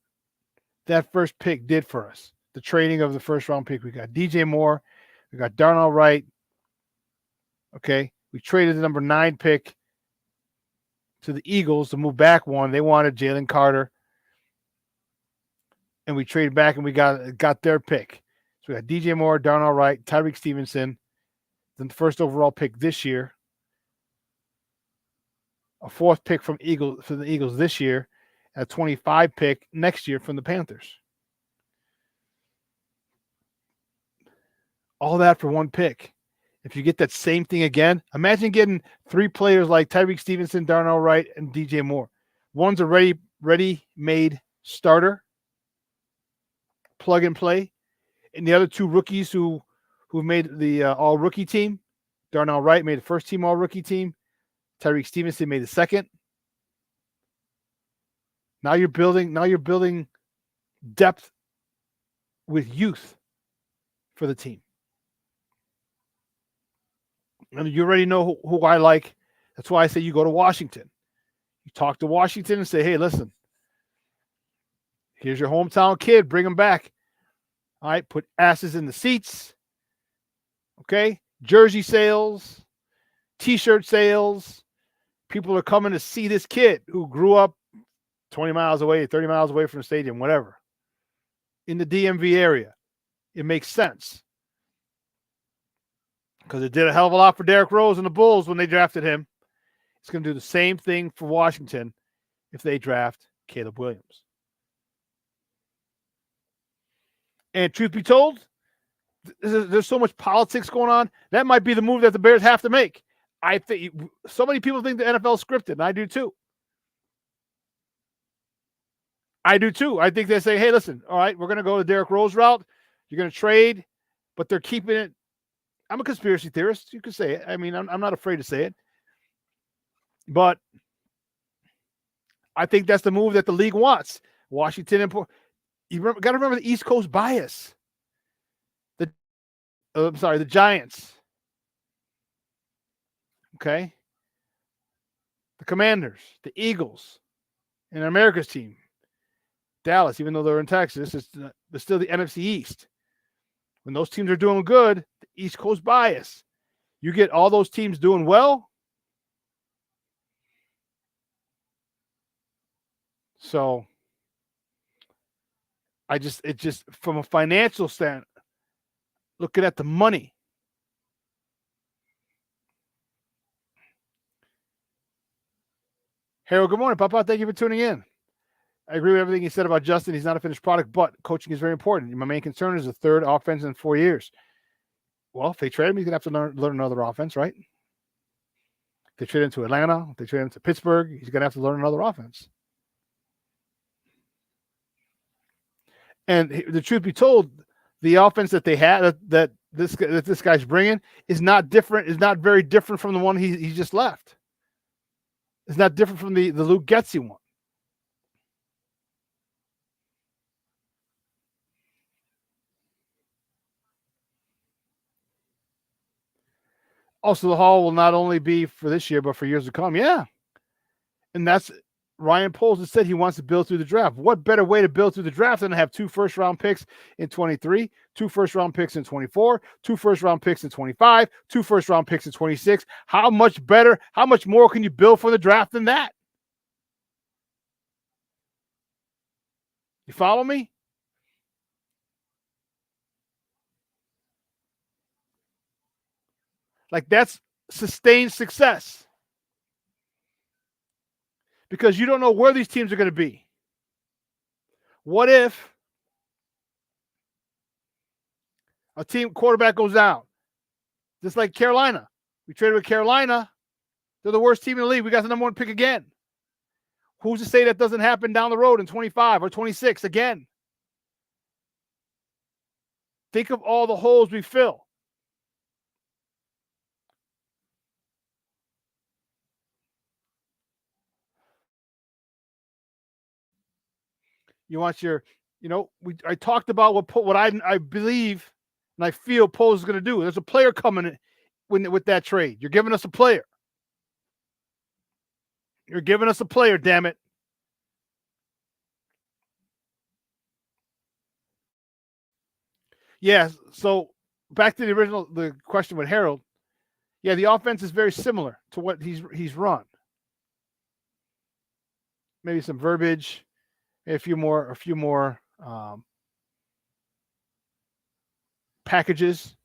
that first pick did for us. The trading of the first round pick. We got DJ Moore. We got Darnell Wright. Okay. We traded the number 9 pick to the Eagles to move back one. They wanted Jalen Carter. And we traded back and we got their pick. So we got DJ Moore, Darnell Wright, Tyreek Stevenson, then the first overall pick this year. A 4th pick from the Eagles this year, a 25 pick next year from the Panthers. All that for 1 pick. If you get that same thing again, imagine getting 3 players like Tyreek Stevenson, Darnell Wright, and DJ Moore. One's a ready-made starter, plug and play, and the other 2 rookies who made the all-rookie team. Darnell Wright made the first team all-rookie team. Tyreek Stevenson made the second. Now you're building depth with youth for the team. And you already know who I like. That's why I say you go to Washington. You talk to Washington and say, hey, listen, here's your hometown kid. Bring him back. All right, put asses in the seats. Okay, jersey sales, T-shirt sales. People are coming to see this kid who grew up 20 miles away, 30 miles away from the stadium, whatever, in the DMV area. It makes sense because it did a hell of a lot for Derrick Rose and the Bulls when they drafted him. It's going to do the same thing for Washington if they draft Caleb Williams. And truth be told, there's so much politics going on. That might be the move that the Bears have to make. I think so many people think the NFL is scripted, and I do too. I think they say, hey, listen, all right, we're going to go the Derrick Rose route. You're going to trade, but they're keeping it. I'm a conspiracy theorist. You could say it. I mean, I'm not afraid to say it. But I think that's the move that the league wants. Washington and you got to remember the East Coast bias. The Giants. Okay. The Commanders, the Eagles, and America's team. Dallas, even though they're in Texas, they're still the NFC East. When those teams are doing good, the East Coast bias. You get all those teams doing well. So it just from a financial standpoint, looking at the money. Harold, good morning, Papa. Thank you for tuning in. I agree with everything he said about Justin. He's not a finished product, but coaching is very important. My main concern is the third offense in 4 years. Well, if they trade him, he's going to have to learn another offense, right? If they trade him to Atlanta, if they trade him to Pittsburgh, he's going to have to learn another offense. And the truth be told, the offense that they had, that this guy's bringing, is not different. Is not very different from the one he just left. It's not different from the Luke Getsy one. Also, the haul will not only be for this year, but for years to come. Yeah. And that's Ryan Poles has said he wants to build through the draft. What better way to build through the draft than to have 2 first-round picks in 23, 2 first-round picks in 24, 2 first-round picks in 25, 2 first-round picks in 26? How much better, how much more can you build for the draft than that? You follow me? Like, that's sustained success. Because you don't know where these teams are going to be. What if a team quarterback goes down? Just like Carolina. We traded with Carolina. They're the worst team in the league. We got the number 1 pick again. Who's to say that doesn't happen down the road in 25 or 26 again? Think of all the holes we fill. You want I talked about what I believe and I feel Poles is going to do. There's a player coming with that trade. You're giving us a player. You're giving us a player, damn it. Yeah, so back to the question with Harold. Yeah, the offense is very similar to what he's run. Maybe some verbiage, a few more packages.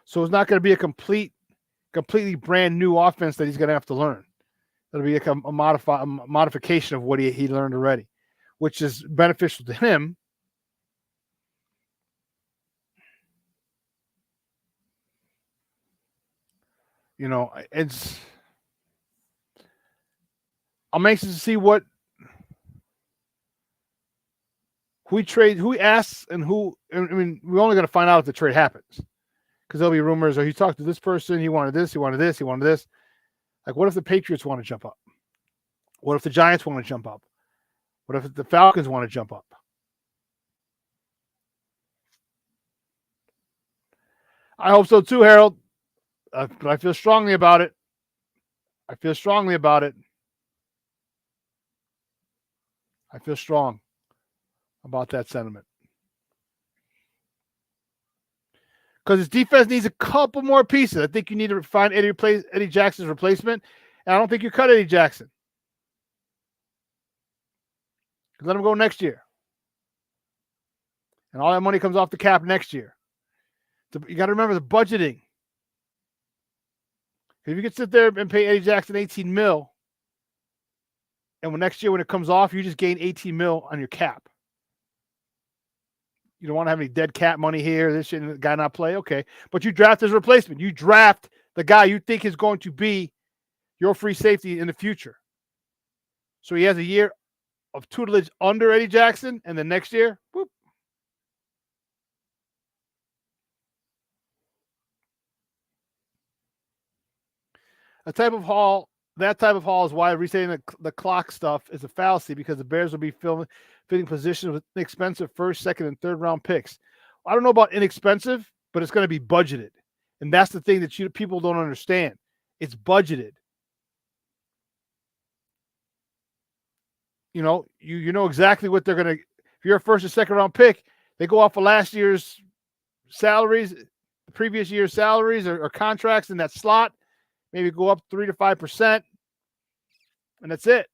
So it's not going to be a completely brand new offense that he's going to have to learn. It'll be a modification of what he learned already, which is beneficial to him. I'm anxious to see who he asks, and who. I mean, we're only going to find out if the trade happens, because there'll be rumors. Or he talked to this person. He wanted this. He wanted this. He wanted this. Like, what if the Patriots want to jump up? What if the Giants want to jump up? What if the Falcons want to jump up? I hope so too, Harold. But I feel strongly about it. I feel strong about that sentiment. Because his defense needs a couple more pieces. I think you need to find Eddie Jackson's replacement. And I don't think you cut Eddie Jackson. Let him go next year. And all that money comes off the cap next year. You got to remember the budgeting. If you could sit there and pay Eddie Jackson $18 million And next year when it comes off, you just gain 18 mil on your cap. You don't want to have any dead cap money here. This shit, the guy not play. Okay. But you draft his replacement. You draft the guy you think is going to be your free safety in the future. So he has a year of tutelage under Eddie Jackson, and the next year, whoop. That type of haul is why resetting the clock stuff is a fallacy, because the Bears will be fitting positions with inexpensive first, second, and third round picks. I don't know about inexpensive, but it's going to be budgeted. And that's the thing that people don't understand. It's budgeted. You know exactly what they're going to, if you're a first or second round pick, they go off of last year's salaries, the previous year's salaries or contracts in that slot. Maybe go up 3 to 5%, and that's it.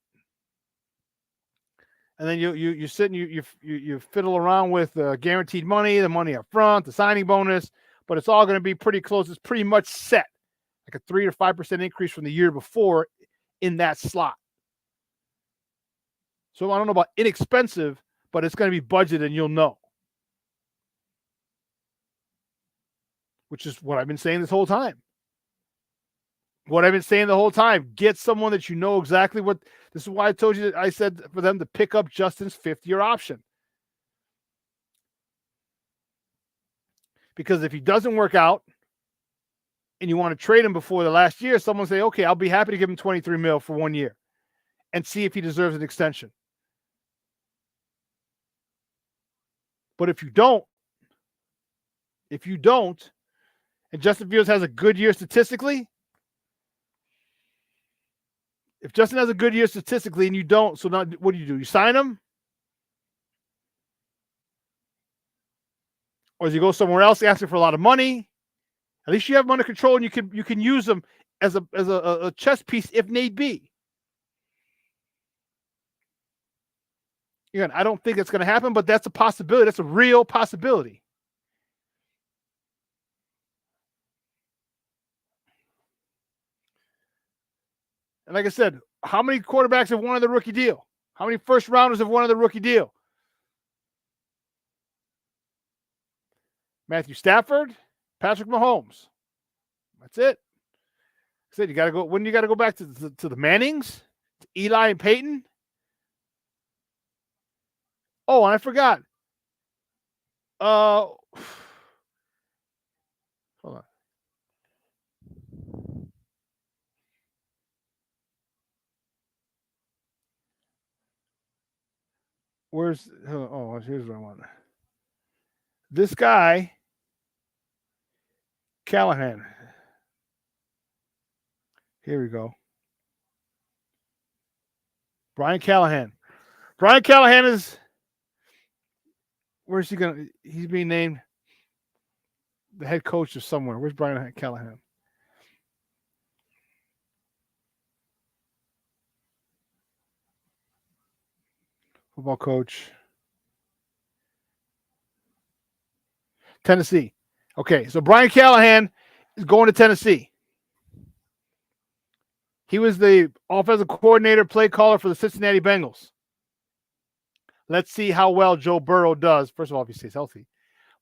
And then you sit and you fiddle around with guaranteed money, the money up front, the signing bonus, but it's all going to be pretty close. It's pretty much set, like a 3 to 5% increase from the year before in that slot. So I don't know about inexpensive, but it's going to be budgeted, and you'll know. Which is what I've been saying this whole time. Get someone that you know exactly what. This is why I told you that I said for them to pick up Justin's fifth-year option. Because if he doesn't work out and you want to trade him before the last year, someone say, okay, I'll be happy to give him 23 mil for 1 year and see if he deserves an extension. But if you don't, and Justin Fields has a good year statistically, if Justin has a good year statistically and you don't, so now what do? You sign him? Or does he go somewhere else asking for a lot of money? At least you have him under control, and you can use him as a chess piece if need be. Again, I don't think that's going to happen, but that's a possibility. That's a real possibility. And like I said, how many quarterbacks have won the rookie deal? How many first rounders have won the rookie deal? Matthew Stafford, Patrick Mahomes. That's it. I said you got to go. When do you got to go back to the Mannings, to Eli and Peyton? Oh, and I forgot. Hold on. Here's what I want. This guy, Callahan. Here we go. Brian Callahan. Brian Callahan is, where's he going to, he's being named the head coach of somewhere. Where's Brian Callahan? Football coach. Tennessee. Okay, so Brian Callahan is going to Tennessee. He was the offensive coordinator, play caller for the Cincinnati Bengals. Let's see how well Joe Burrow does. First of all, if he stays healthy.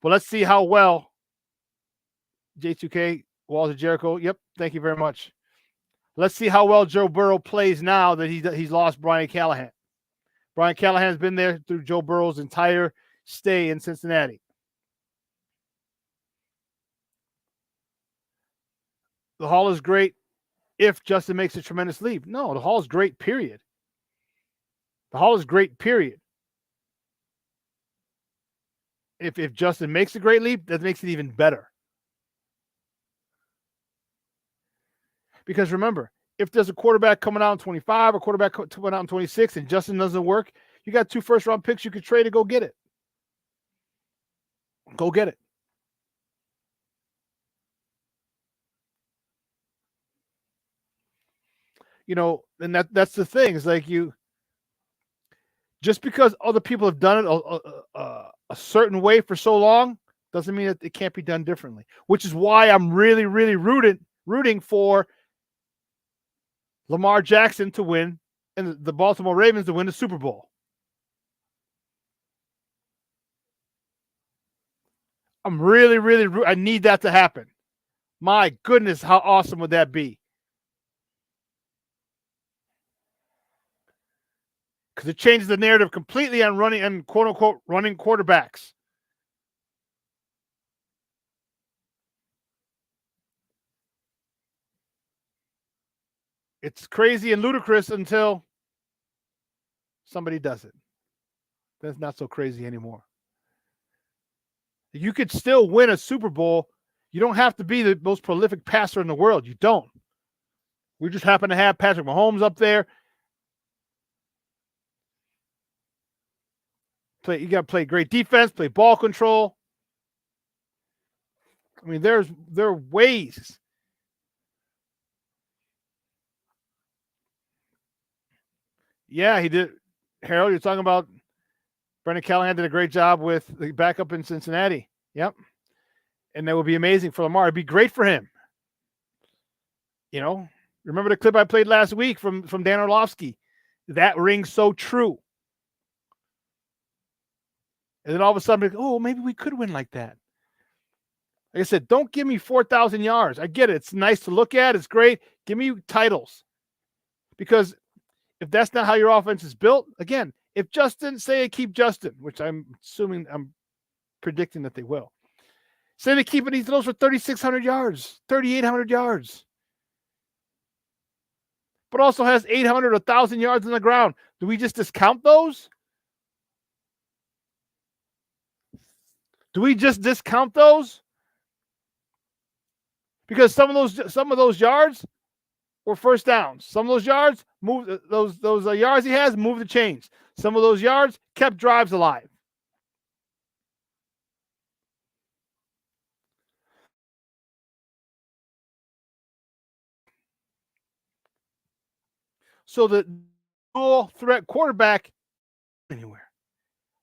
But let's see how well J2K, Walls of Jericho. Yep, thank you very much. Let's see how well Joe Burrow plays now that he's lost Brian Callahan. Brian Callahan has been there through Joe Burrow's entire stay in Cincinnati. The haul is great if Justin makes a tremendous leap. No, the haul is great, period. The haul is great, period. If Justin makes a great leap, that makes it even better. Because remember, if there's a quarterback coming out in 25 or quarterback coming out in 26 and Justin doesn't work, you got 2 first-round picks you could trade to go get it. Go get it. You know, and that's the thing. It's like just because other people have done it a certain way for so long doesn't mean that it can't be done differently. Which is why I'm really, really rooting for Lamar Jackson to win and the Baltimore Ravens to win the Super Bowl. I'm really, I need that to happen. My goodness, how awesome would that be? Because it changes the narrative completely on running and quote unquote running quarterbacks. It's crazy and ludicrous until somebody does it. That's not so crazy anymore. You could still win a Super Bowl. You don't have to be the most prolific passer in the world. You don't. We just happen to have Patrick Mahomes up there. You got to play great defense, play ball control. I mean, there are ways. Yeah, he did. Harold, you're talking about Brendan Callahan did a great job with the backup in Cincinnati. Yep. And that would be amazing for Lamar. It'd be great for him. You know, remember the clip I played last week from Dan Orlovsky? That rings so true. And then all of a sudden, oh, maybe we could win like that. Like I said, don't give me 4,000 yards. I get it. It's nice to look at. It's great. Give me titles. Because if that's not how your offense is built, again, if Justin, say they keep Justin, which I'm predicting that they will. Say they keep it, he throws for 3,600 yards, 3,800 yards. But also has 800 or 1,000 yards on the ground. Do we just discount those? Do we just discount those? Because some of those yards were first downs. Some of those yards move those yards he has move the chains. Some of those yards kept drives alive. So the dual threat quarterback anywhere.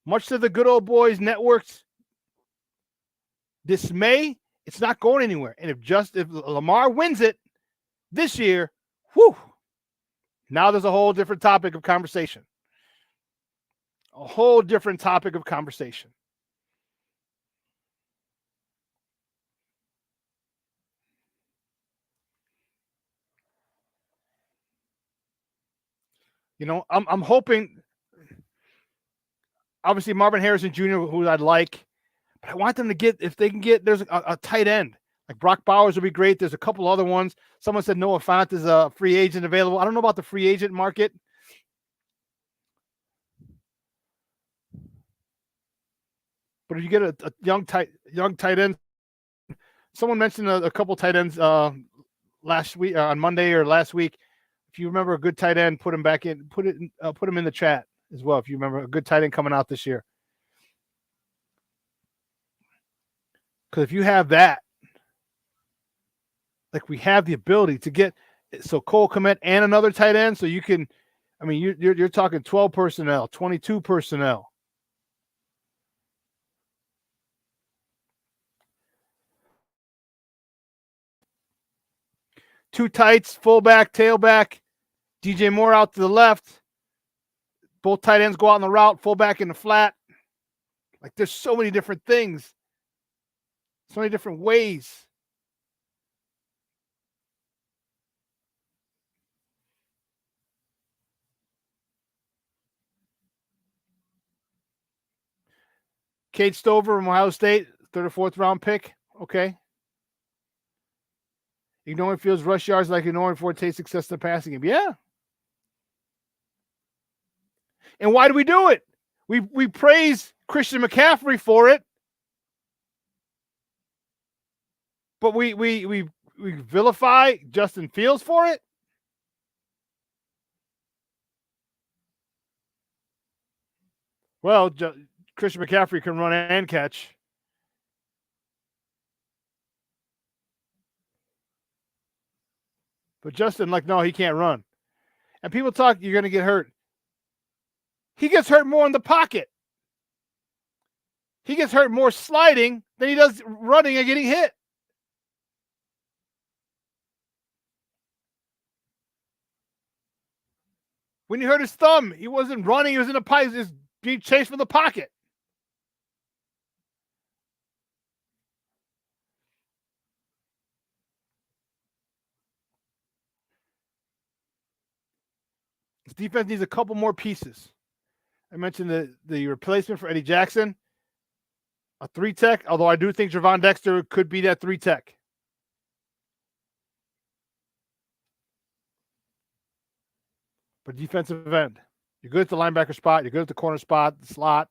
Much to the good old boys networks dismay, it's not going anywhere. And if Lamar wins it this year, whew, now there's a whole different topic of conversation. A whole different topic of conversation. You know, I'm hoping, obviously Marvin Harrison Jr., who I'd like, but I want them to get, if they can get, there's a tight end. Like Brock Bowers would be great. There's a couple other ones. Someone said Noah Fant is a free agent available. I don't know about the free agent market. But if you get a young tight end, someone mentioned a couple tight ends last week, on Monday or last week. If you remember a good tight end, put him back in. Put him in the chat as well. If you remember a good tight end coming out this year, because if you have that, like we have the ability to get Cole Kmet and another tight end, so you can. I mean, you're talking 12 personnel, 22 personnel. Two tights, fullback, tailback, DJ Moore out to the left. Both tight ends go out on the route, fullback in the flat. Like there's so many different things. So many different ways. Cade Stover from Ohio State, third or fourth round pick. Okay. Ignoring Fields' rush yards like ignoring Forte's success in the passing game. Yeah. And why do we do it? We praise Christian McCaffrey for it, but we vilify Justin Fields for it. Well, Christian McCaffrey can run and catch. But Justin, no, he can't run. And people talk, you're going to get hurt. He gets hurt more in the pocket. He gets hurt more sliding than he does running and getting hit. When he hurt his thumb, he wasn't running. He was in the pocket. He was just being chased from the pocket. This defense needs a couple more pieces. I mentioned the replacement for Eddie Jackson, a 3-tech, although I do think Javon Dexter could be that 3-tech. But defensive end, you're good at the linebacker spot, you're good at the corner spot, the slot,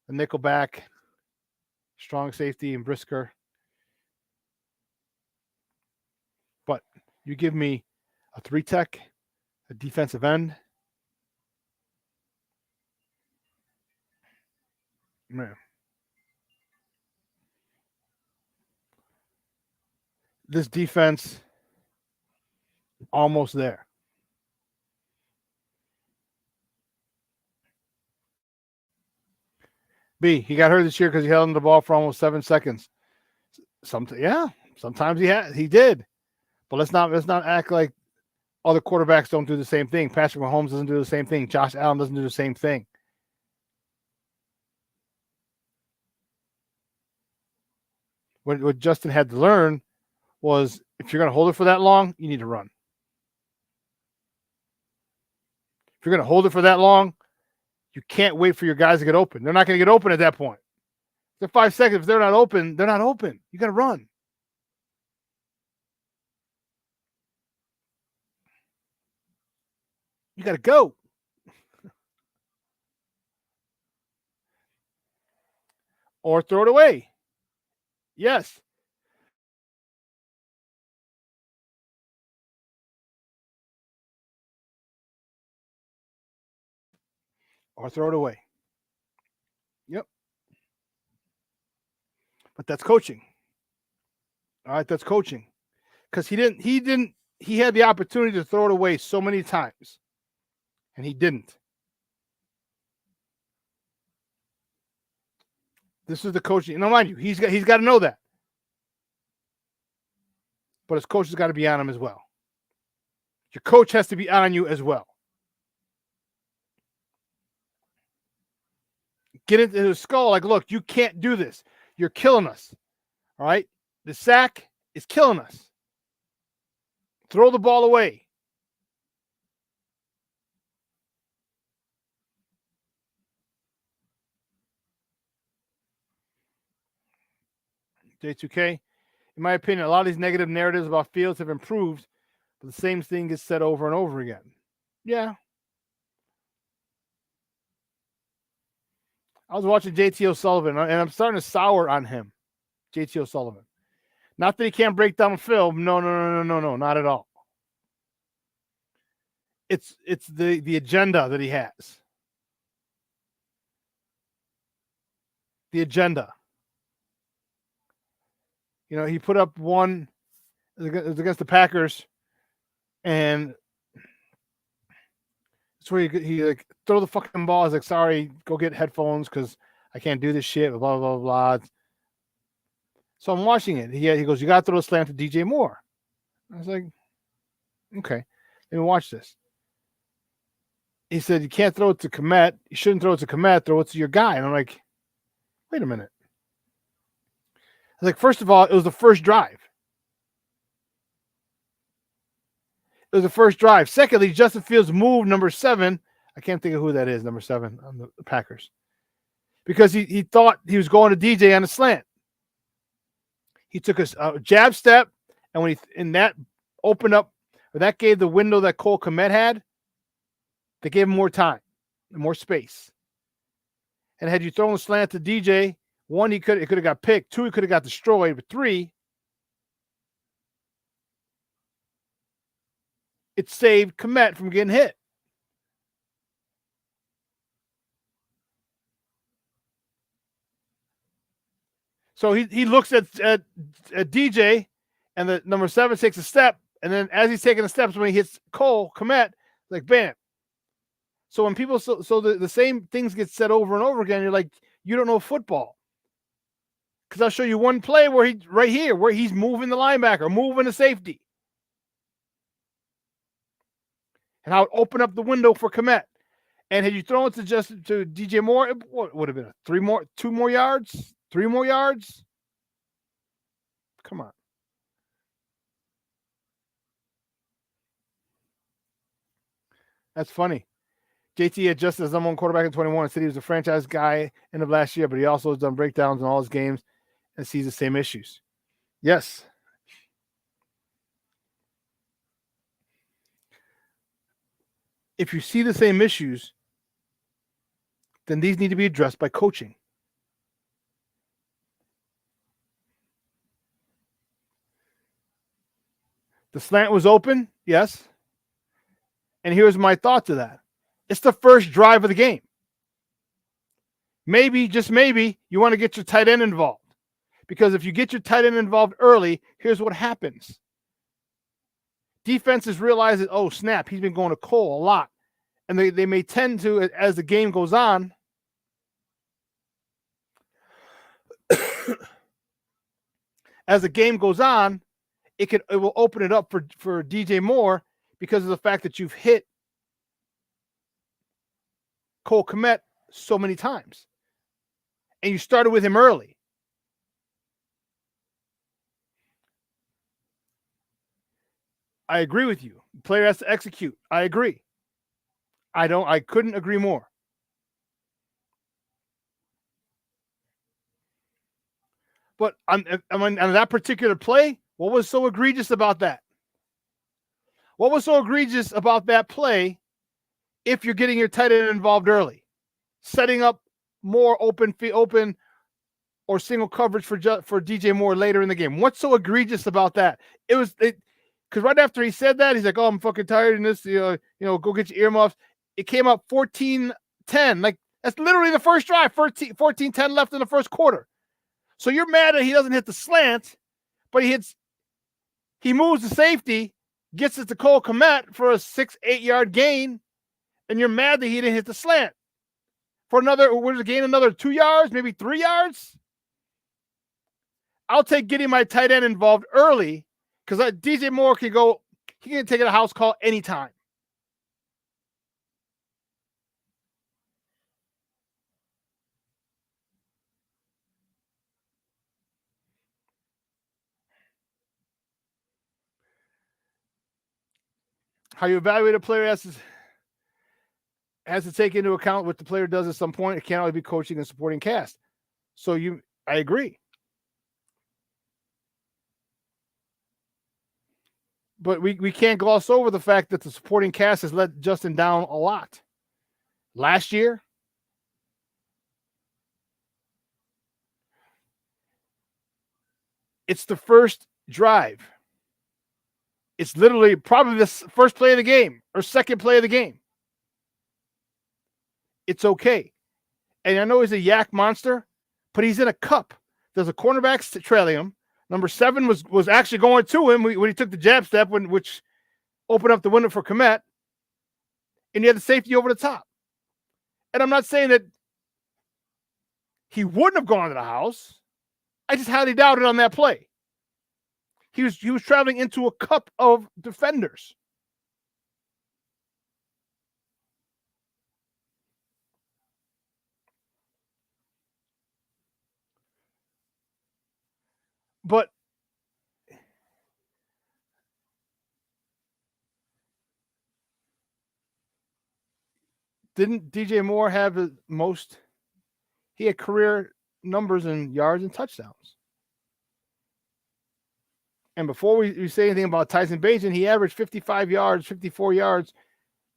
the nickel back, strong safety and Brisker. But you give me a 3-tech, a defensive end. Man. This defense, almost there. B, he got hurt this year because he held on the ball for almost 7 seconds. Sometimes he did. But let's not act like other quarterbacks don't do the same thing. Patrick Mahomes doesn't do the same thing. Josh Allen doesn't do the same thing. What Justin had to learn was if you're going to hold it for that long, you need to run. If you're going to hold it for that long, you can't wait for your guys to get open. They're not going to get open at that point. The 5 seconds, if they're not open, they're not open. You got to run. You got to go. Or throw it away. Yes. Or throw it away. Yep. But that's coaching. All right, that's coaching. Because he had the opportunity to throw it away so many times. And he didn't. This is the coaching. Now, mind you, he's got to know that. But his coach has got to be on him as well. Your coach has to be on you as well. Get into his skull like, look, you can't do this. You're killing us. All right? The sack is killing us. Throw the ball away. J2K, in my opinion, a lot of these negative narratives about Fields have improved, but the same thing gets said over and over again. Yeah. I was watching JT O'Sullivan, and I'm starting to sour on him, JT O'Sullivan. Not that he can't break down film. No, not at all. It's the agenda that he has. The agenda. You know, he put up one against the Packers, and it's where he like throw the fucking ball. I was like, sorry, go get headphones because I can't do this shit. Blah blah blah. So I'm watching it. He goes, you got to throw a slant to DJ Moore. I was like, okay, let me watch this. He said, you can't throw it to Komet. You shouldn't throw it to Komet. Throw it to your guy. And I'm like, wait a minute. I was like, first of all, it was the first drive. It was the first drive. Secondly, Justin Fields moved number 7. I can't think of who that is, number 7 on the Packers. Because he thought he was going to DJ on a slant. He took a jab step, and when that opened up, or that gave the window that Cole Kmet had, they gave him more time and more space. And had you thrown a slant to DJ, 1, it could have got picked. 2, he could have got destroyed. But 3, it saved Kmet from getting hit. So he looks at DJ, and the number 7 takes a step, and then as he's taking the steps, when he hits Cole Kmet, like bam. So when people the same things get said over and over again, you're like, you don't know football. Because I'll show you one play where he's moving the linebacker, moving the safety. and how it opened up the window for Kmet. And had you thrown it to DJ Moore, it would have been 2 more yards, 3 more yards. Come on. That's funny. JT adjusted as number 1 quarterback in 21 and said he was a franchise guy end of last year, but he also has done breakdowns in all his games and sees the same issues. Yes. If you see the same issues, then these need to be addressed by coaching. The slant was open, yes. And here's my thought to that. It's the first drive of the game. Maybe, just maybe, you want to get your tight end involved. Because if you get your tight end involved early, here's what happens. Defenses realize that, oh, snap, he's been going to Cole a lot. And they may tend to, as the game goes on, it will open it up for DJ Moore because of the fact that you've hit Cole Kmet so many times. And you started with him early. I agree with you. The player has to execute. I agree. I couldn't agree more. But on that particular play, what was so egregious about that? What was so egregious about that play if you're getting your tight end involved early? Setting up more open or single coverage for DJ Moore later in the game. What's so egregious about that? Because right after he said that, he's like, "Oh, I'm fucking tired in this. Go get your earmuffs." It came up 14-10. Like, that's literally the first drive. 14-10 left in the first quarter. So you're mad that he doesn't hit the slant, but he moves the safety, gets it to Cole Kmet for a 6-8 yard gain, and you're mad that he didn't hit the slant for another 2 yards, maybe 3 yards. I'll take getting my tight end involved early because DJ Moore he can take a house call anytime. How you evaluate a player has to take into account what the player does at some point. It can't only be coaching and supporting cast. So I agree. But we can't gloss over the fact that the supporting cast has let Justin down a lot. Last year, it's the first drive. It's literally probably the first play of the game or second play of the game. It's okay. And I know he's a yak monster, but he's in a cup. There's a cornerback trailing him. Number 7 was actually going to him when he took the jab step, which opened up the window for Kmet. And you had the safety over the top. And I'm not saying that he wouldn't have gone to the house. I just highly doubt it on that play. He was traveling into a cup of defenders. But didn't DJ Moore have the most? He had career numbers in yards and touchdowns. And before we say anything about Tyson Bagent, he averaged 55 yards, 54 yards.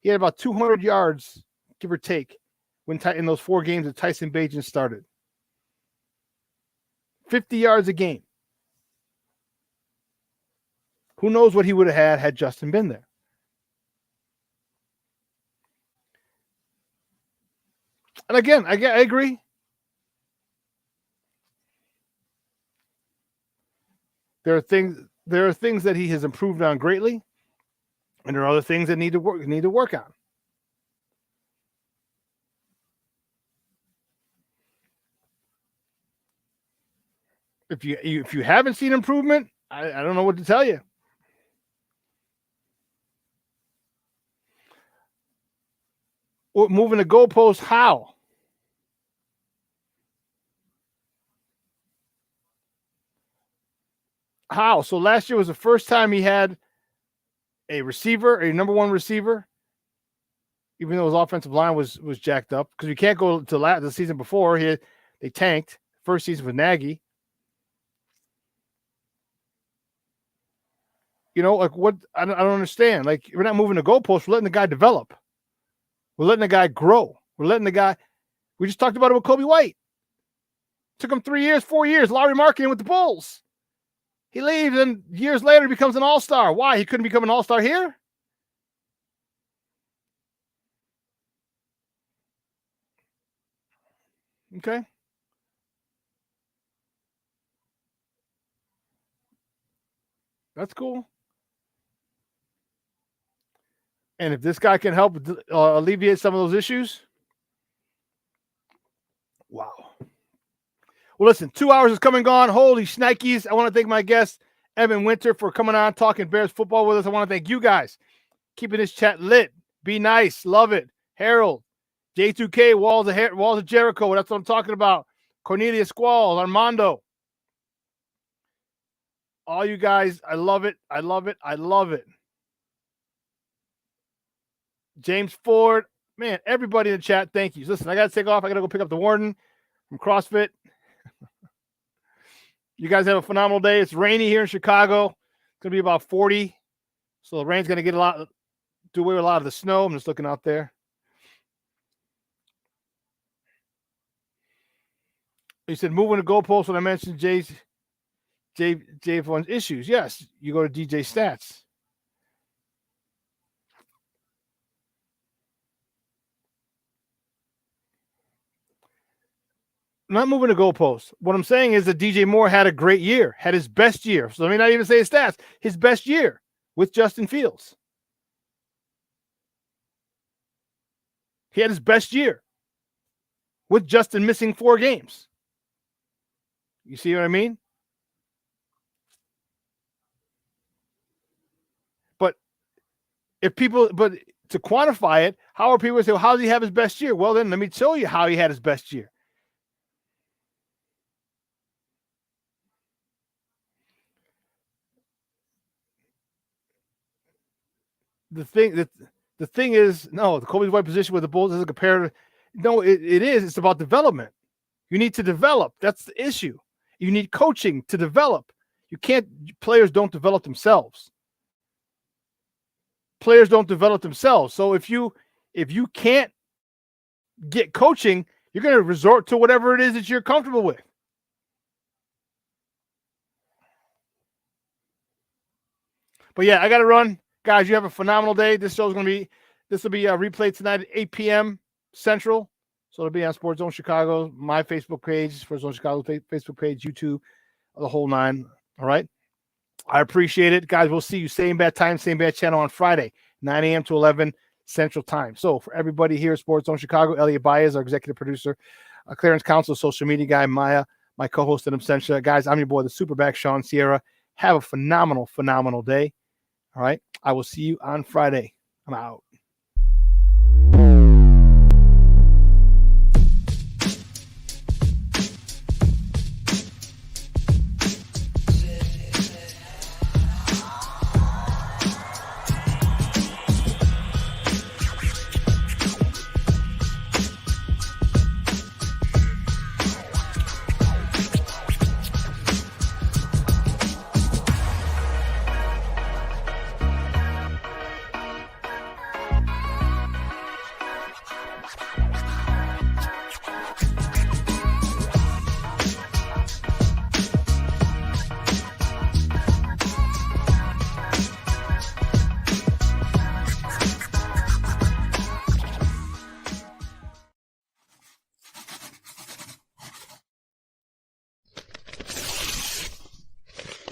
He had about 200 yards, give or take, in those 4 games that Tyson Bagent started. 50 yards a game. Who knows what he would have had Justin been there? And again, I agree. There are things that he has improved on greatly, and there are other things that need to work on. If you haven't seen improvement, I don't know what to tell you. moving the goalpost, how? How? So last year was the first time he had a receiver, a number one receiver, even though his offensive line was jacked up, because you can't go to the season before. They tanked first season with Nagy. You know, like what? I don't understand. Like, we're not moving the goalposts. We're letting the guy develop. We're letting the guy grow. We're letting the guy. We just talked about it with Kobe White. Took him 3 years, 4 years. Larry Marketing with the Bulls. He leaves, and years later he becomes an all-star. Why? He couldn't become an all-star here? Okay. That's cool. And if this guy can help alleviate some of those issues, wow. Well, listen, 2 hours is come and gone. Holy shnikes. I want to thank my guest, Evan Winter, for coming on, talking Bears football with us. I want to thank you guys, keeping this chat lit. Be nice. Love it. Harold, J2K, Walls of Jericho. That's what I'm talking about. Cornelia Squall, Armando. All you guys, I love it. I love it. I love it. James Ford, man, everybody in the chat, thank you. Listen, I got to take off. I got to go pick up the warden from CrossFit. You guys have a phenomenal day. It's rainy here in Chicago. It's going to be about 40. So the rain's going to do away with a lot of the snow. I'm just looking out there. He said, moving the goalpost when I mentioned J1's issues. Yes, you go to DJ Stats. I'm not moving the goalpost. What I'm saying is that DJ Moore had a great year, had his best year. So let me not even say his stats. His best year with Justin Fields. He had his best year with Justin missing 4 games. You see what I mean? But to quantify it, how are people going to say, well, how does he have his best year? Well, then let me tell you how he had his best year. The thing is, no, the Kobe White position with the Bulls isn't compared. No, it is. It's about development. You need to develop. That's the issue. You need coaching to develop. Players don't develop themselves. Players don't develop themselves. So if you can't get coaching, you're going to resort to whatever it is that you're comfortable with. But yeah, I got to run. Guys, you have a phenomenal day. This will be replayed tonight at 8 p.m. Central. So it'll be on Sports Zone Chicago, my Facebook page, Sports Zone Chicago Facebook page, YouTube, the whole nine. All right. I appreciate it. Guys, we'll see you same bad time, same bad channel on Friday, 9 a.m. to 11 Central Time. So for everybody here at Sports Zone Chicago, Elliot Baez, our executive producer, Clarence Council, social media guy, Maya, my co-host in absentia. Guys, I'm your boy, the Superback, Shawn Sierra. Have a phenomenal, phenomenal day. All right. I will see you on Friday. I'm out.